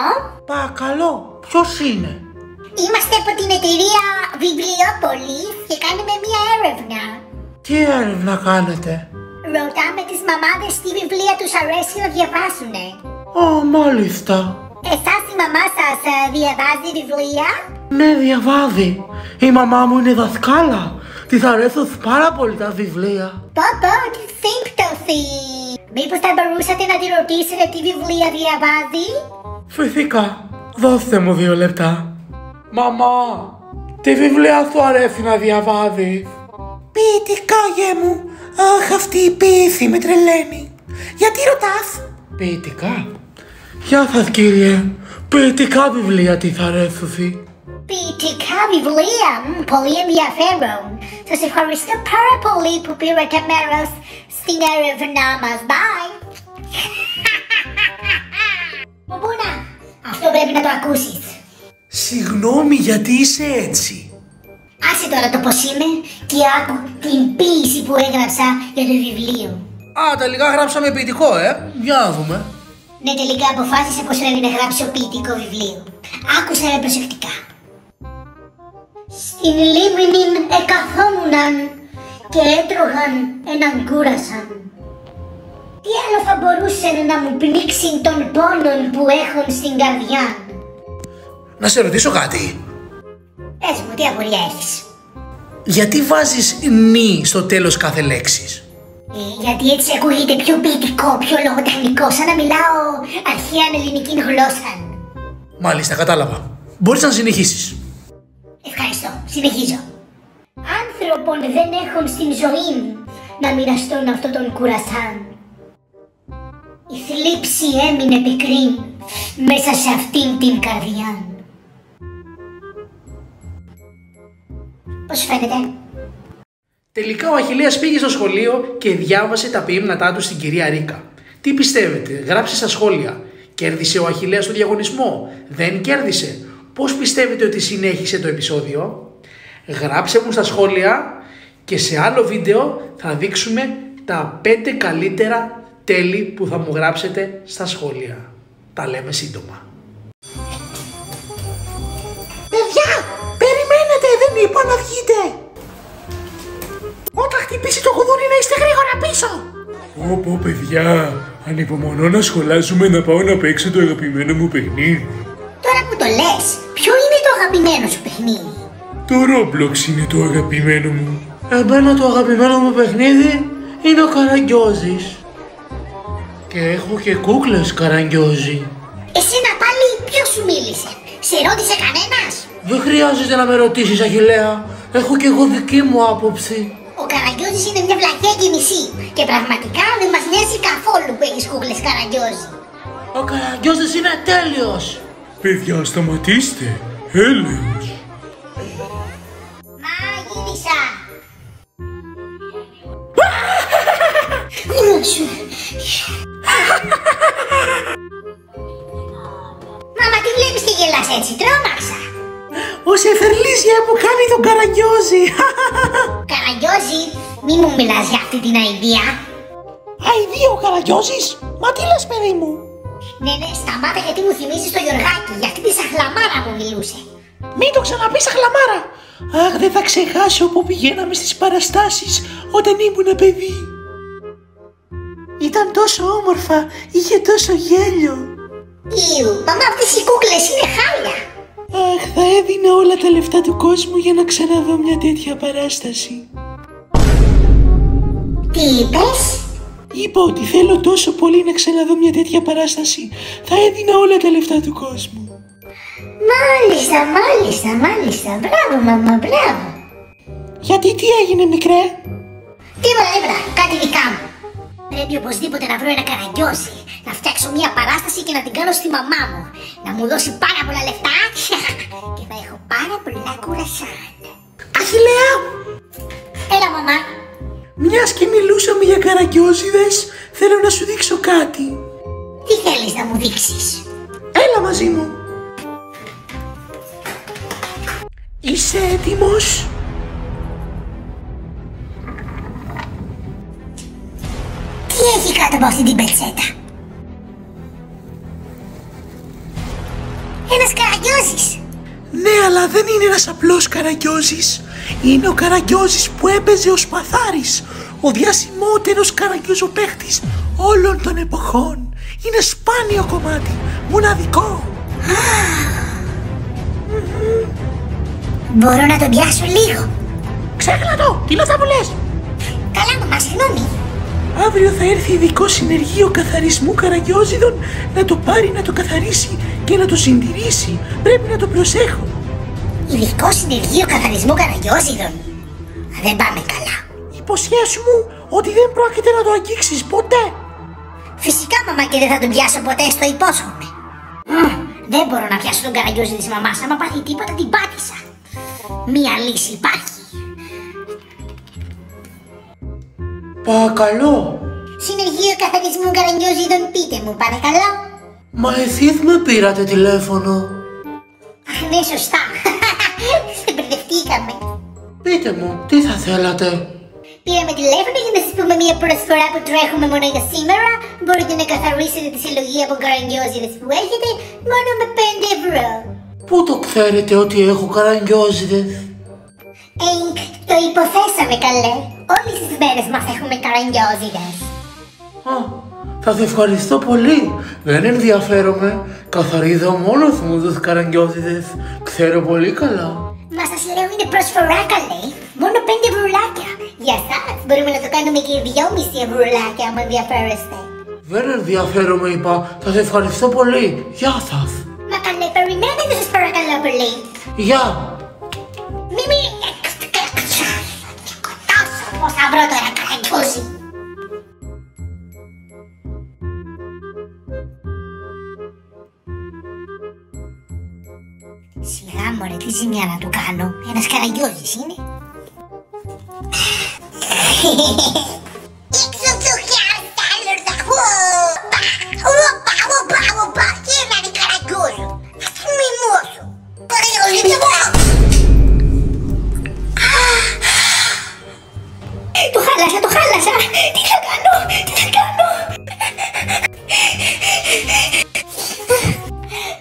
Παρακαλώ, ποιος είναι? Είμαστε από την εταιρεία Βιβλιόπολης και κάνουμε μία έρευνα. Τι έρευνα κάνετε? Ρωτάμε τις μαμάδες τι βιβλία τους αρέσει να διαβάσουνε. Μάλιστα. Εσάς η μαμά σας διαβάζει βιβλία? Ναι, διαβάζει. Η μαμά μου είναι δασκάλα. Της αρέσουν πάρα πολύ τα βιβλία. Πω, τι σύμπτωση. Μήπως θα μπορούσατε να τη ρωτήσετε τι βιβλία διαβάζει? Φυσικά. Δώστε μου 2 λεπτά. Μαμά, τι βιβλία σου αρέσει να διαβάζεις? Ποιητικά, γε μου. Αχ, αυτή η ποίηση με τρελαίνει. Γιατί ρωτάς? Ποιητικά. Γεια σας, κύριε. Ποιητικά βιβλία τι θα αρέσουν? Ποιητικά βιβλία, πολύ ενδιαφέρον. Σας ευχαριστώ πάρα πολύ που πήρατε μέρος στην έρευνά μας. Bye. Μπομπούνα, αυτό πρέπει να το ακούσεις. Συγγνώμη, γιατί είσαι έτσι? Άσε τώρα το πως είμαι και άκου την ποίηση που έγραψα για το βιβλίο. Τελικά γράψαμε ποιητικό, Για να δούμε. Ναι, τελικά αποφάσισα πως πρέπει να γράψω ποιητικό βιβλίο. Άκουσα με προσεκτικά. Στην λίμνη εκαθόμουναν και έτρωγαν έναν κούρασαν. Τι άλλο θα μπορούσε να μου πνίξει των πόνων που έχουν στην καρδιά? Να σε ρωτήσω κάτι. Πες μου, τι απορία έχεις? Γιατί βάζεις νη στο τέλος κάθε λέξης? Γιατί έτσι ακούγεται πιο ποιητικό, πιο λογοτεχνικό, σαν να μιλάω αρχαία ελληνική γλώσσα. Μάλιστα, κατάλαβα. Μπορείς να συνεχίσεις. Ευχαριστώ, συνεχίζω. Άνθρωπον δεν έχουν στην ζωή να μοιραστούν αυτό τον κουρασάν. Η θλίψη έμεινε πικρή μέσα σε αυτήν την καρδιά. Πώς φαίνεται? Τελικά ο Αχιλλέας πήγε στο σχολείο και διάβασε τα ποίηματά του στην κυρία Ρίκα. Τι πιστεύετε, γράψτε στα σχόλια. Κέρδισε ο Αχιλλέας το διαγωνισμό? Δεν κέρδισε? Πώς πιστεύετε ότι συνέχισε το επεισόδιο? Γράψτε μου στα σχόλια και σε άλλο βίντεο θα δείξουμε τα 5 καλύτερα τέλη που θα μου γράψετε στα σχόλια. Τα λέμε σύντομα. Παιδιά, περιμένετε, δεν είπα να βγείτε. Όταν χτυπήσει το κουδούνι να είστε γρήγορα πίσω. Πω παιδιά, ανυπομονώ να σχολάσουμε να πάω να παίξω το αγαπημένο μου παιχνίδι. Τώρα που το λες, ποιο είναι το αγαπημένο σου παιχνίδι? Το Roblox είναι το αγαπημένο μου. Εμένα το αγαπημένο μου παιχνίδι είναι ο Καραγκιόζης. Και έχω και κούκλες Καραγκιόζη. Εσένα πάλι ποιος σου μίλησε? Σε ρώτησε κανένας? Δεν χρειάζεται να με ρωτήσεις, Αχιλλέα. Έχω και εγώ δική μου άποψη. Ο Καραγκιόζης είναι μια βλακιά και μισή. Και πραγματικά δεν μας νοιάζει καθόλου που έχεις κούκλες Καραγκιόζη. Ο Καραγκιόζης είναι τέλειος. Παιδιά, σταματήστε. Έλεος. Μάγισσα. Μάμα, τι βλέπεις και γελάς έτσι? Τρόμαξα. Ο Σεφερλίζια μου κάνει τον Καραγκιόζη. Καραγκιόζη, μη μου μιλάς για αυτή την αηδία. Αηδία ο Καραγκιόζης? Μα τι λες, παιδί μου? Ναι, σταμάτα, γιατί μου θυμίζεις το Γιωργάκη. Για αυτή τη σαχλαμάρα μου μιλούσε. Μην το ξαναπείς σαχλαμάρα. Αχ, δεν θα ξεχάσω που πηγαίναμε στις παραστάσεις όταν ήμουν παιδί. Ήταν τόσο όμορφα, είχε τόσο γέλιο. Ιου, μαμά, αυτές οι κούκλες είναι χάλια. Αχ, θα έδινα όλα τα λεφτά του κόσμου για να ξαναδώ μια τέτοια παράσταση. Τι είπες? Είπα ότι θέλω τόσο πολύ να ξαναδώ μια τέτοια παράσταση. Θα έδινα όλα τα λεφτά του κόσμου. Μάλιστα. Μπράβο, μαμά, μπράβο. Γιατί τι έγινε, μικρέ? Τίποτα, κάτι δικά μου. Πρέπει οπωσδήποτε να βρω ένα Καραγκιόζη, να φτιάξω μια παράσταση και να την κάνω στη μαμά μου. Να μου δώσει πάρα πολλά λεφτά και θα έχω πάρα πολλά κουρασάν. Αχιλλέα! Έλα, μαμά. Μιας και μιλούσαμε για Καραγκιόζηδες, θέλω να σου δείξω κάτι. Τι θέλεις να μου δείξεις? Έλα μαζί μου. Είσαι έτοιμος? Τι έχει κάτω από αυτή την πετσέτα? Ένας Καραγκιόζης. Ναι, αλλά δεν είναι ένας απλός Καραγκιόζης. Είναι ο Καραγκιόζης που έπαιζε ο Σπαθάρης, ο διασημότερος καραγκιόζοπαίχτης όλων των εποχών. Είναι σπάνιο κομμάτι, μοναδικό. Μπορώ να τον πιάσω λίγο? Ξέχνα το, τι λεφτά μου λες? Καλά, μαμά, συγγνώμη. Αύριο θα έρθει ειδικό συνεργείο καθαρισμού Καραγκιόζηδων να το πάρει, να το καθαρίσει και να το συντηρήσει. Πρέπει να το προσέχω. Ειδικό συνεργείο καθαρισμού Καραγκιόζηδων? Δεν πάμε καλά. Υποσχέσου μου ότι δεν πρόκειται να το αγγίξεις ποτέ. Φυσικά, μαμά, και δεν θα τον πιάσω ποτέ, στο υπόσχομαι. Δεν μπορώ να πιάσω τον Καραγκιόζη της μαμάς. Άμα πάθει τίποτα, την πάτησα. Μία λύση υπάρχει. Παρακαλώ. Συνεργείο καθαρισμού Καραγκιόζηδων, πείτε μου, παρακαλώ. Μα εσείς με πήρατε τηλέφωνο. Αχ, ναι, σωστά. Σε μπερδευτήκαμε. Πείτε μου, τι θα θέλατε? Πήραμε τηλέφωνο για να σας πούμε μια προσφορά που τρέχουμε μόνο για σήμερα. Μπορείτε να καθαρίσετε τη συλλογή από Καραγκιόζηδες που έχετε μόνο με 5 ευρώ. Πού το ξέρετε ότι έχω Καραγκιόζηδες? Το υποθέσαμε, καλέ. Όλες τις μέρες μας έχουμε Καραγκιόζηδες. Θα σε ευχαριστώ πολύ. Δεν ενδιαφέρομαι. Καθαρίζω μόνος μου τους Καραγκιόζηδες. Ξέρω πολύ καλά. Μα σας λέω είναι προσφορά, καλέ. Μόνο 5 ευρουλάκια. Για σας μπορούμε να το κάνουμε και 2,5 ευρουλάκια, άμα ενδιαφέρεστε. Δεν ενδιαφέρομαι, είπα. Θα σε ευχαριστώ πολύ. Γεια σας. Μα καλέ, περιμένετε, σας παρακαλώ πολύ. Γεια. Μη σκοτώσω. Πώς θα βρω τώρα Καραγκιόζη? Σιγά, μωρέ, τι ζημιά να του κάνω. Ένας Καραγκιόζης είναι. Έξω του χιάσταλερτα. Οπα. Τι έκανε Καραγκιόζη? Ας το μιμώσω. Καραγκιόζη, τι πω. Το χάλασα. Τι θα κάνω?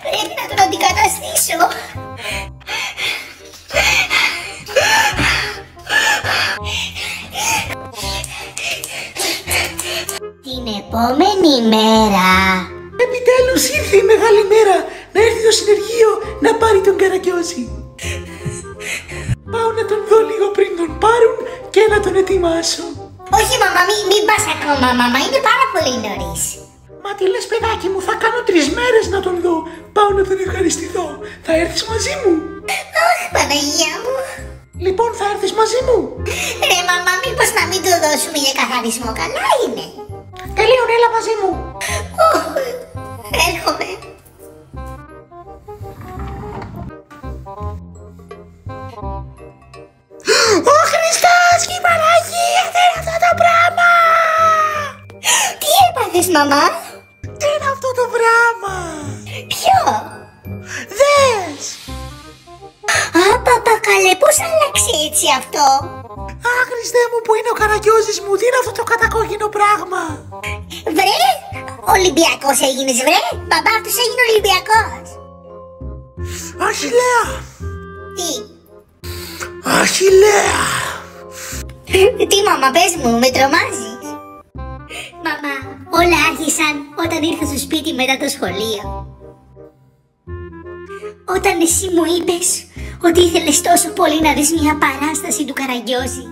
Πρέπει να τον αντικαταστήσω. Την επόμενη μέρα. Επιτέλους ήρθε η μεγάλη μέρα. Να έρθει το συνεργείο να πάρει τον Καραγκιόζη. ετοιμάσω. Όχι μαμά, μην πας ακόμα μαμά, είναι πάρα πολύ νωρίς. Μα τι λες παιδάκι μου, θα κάνω 3 μέρες να τον δω. Πάω να τον ευχαριστηθώ. Θα έρθεις μαζί μου? Αχ Παναγία μου. Λοιπόν θα έρθεις μαζί μου? Ρε μαμά, μήπως να μην το δώσουμε για καθαρισμό, καλά είναι. Τελείων, έλα μαζί μου. Έρχομαι. Ω Χριστός και η Παναγία, τι είναι αυτό το πράγμα? Τι έπαθες μαμά? Τι είναι αυτό το πράγμα? Ποιο? Δες! Παπα καλέ, πώς άλλαξε έτσι αυτό? Αχ Χριστέ μου, που είναι ο Καραγκιόζης μου, τι είναι αυτό το κατακόκκινο πράγμα? Βρε, Ολυμπιακός έγινες βρε, μπαμπά αυτός έγινε Ολυμπιακός. Αχιλλέα! Τι? Αχιλλέα! Τι μαμά, πες μου, με τρομάζεις? Μαμά, όλα άρχισαν όταν ήρθα στο σπίτι μετά το σχολείο. Όταν εσύ μου είπες ότι ήθελες τόσο πολύ να δεις μια παράσταση του Καραγκιόζη.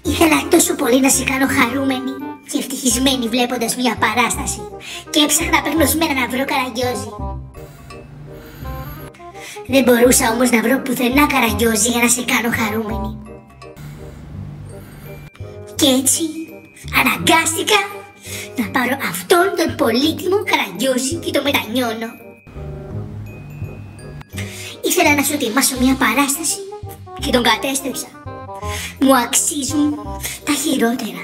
Ήθελα τόσο πολύ να σε κάνω χαρούμενη και ευτυχισμένη βλέποντας μια παράσταση και έψαχνα απεγνωσμένα να βρω Καραγκιόζη. Δεν μπορούσα όμως να βρω πουθενά Καραγκιόζη για να σε κάνω χαρούμενη. Και έτσι αναγκάστηκα να πάρω αυτόν τον πολύτιμο Καραγκιόζη και το μετανιώνω. Ήθελα να σου ετοιμάσω μια παράσταση και τον κατέστρεψα. Μου αξίζουν τα χειρότερα.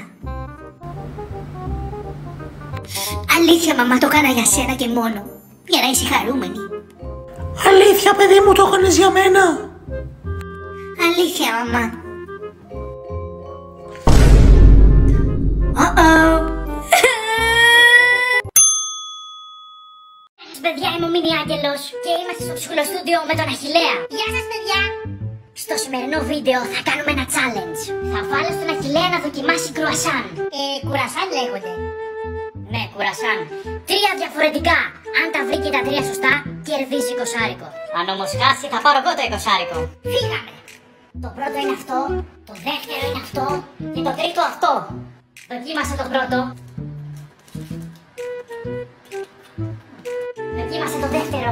Αλήθεια μαμά, το έκανα για σένα και μόνο, για να είσαι χαρούμενη. Αλήθεια παιδί μου, το έκανες για μένα? Αλήθεια μαμά. Παιδιά, είμαι ο Μίνι Άγγελος και είμαστε στο ψυχολοστούντιο με τον Αχιλλέα. Γεια σας παιδιά! Στο σημερινό βίντεο θα κάνουμε ένα challenge. Θα βάλω στον Αχιλλέα να δοκιμάσει κρουασάν. Κουρασάν λέγονται. Ναι, κουρασάν. 3 διαφορετικά. Αν τα βρει και τα 3 σωστά, κερδίζει 20άρικο. Αν όμως χάσει, θα πάρω εγώ το 20άρικο. Φύγαμε! Το πρώτο είναι αυτό, το δεύτερο είναι αυτό και το τρίτο αυτό. Δοκίμασε το πρώτο. Δοκίμασε το δεύτερο.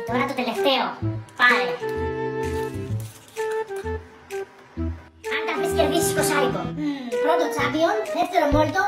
Τώρα το τελευταίο. Πάρε. Αν τα βρεις κερδίσεις 20άρικο. Πρώτο τσάμπιον, δεύτερο μόλτο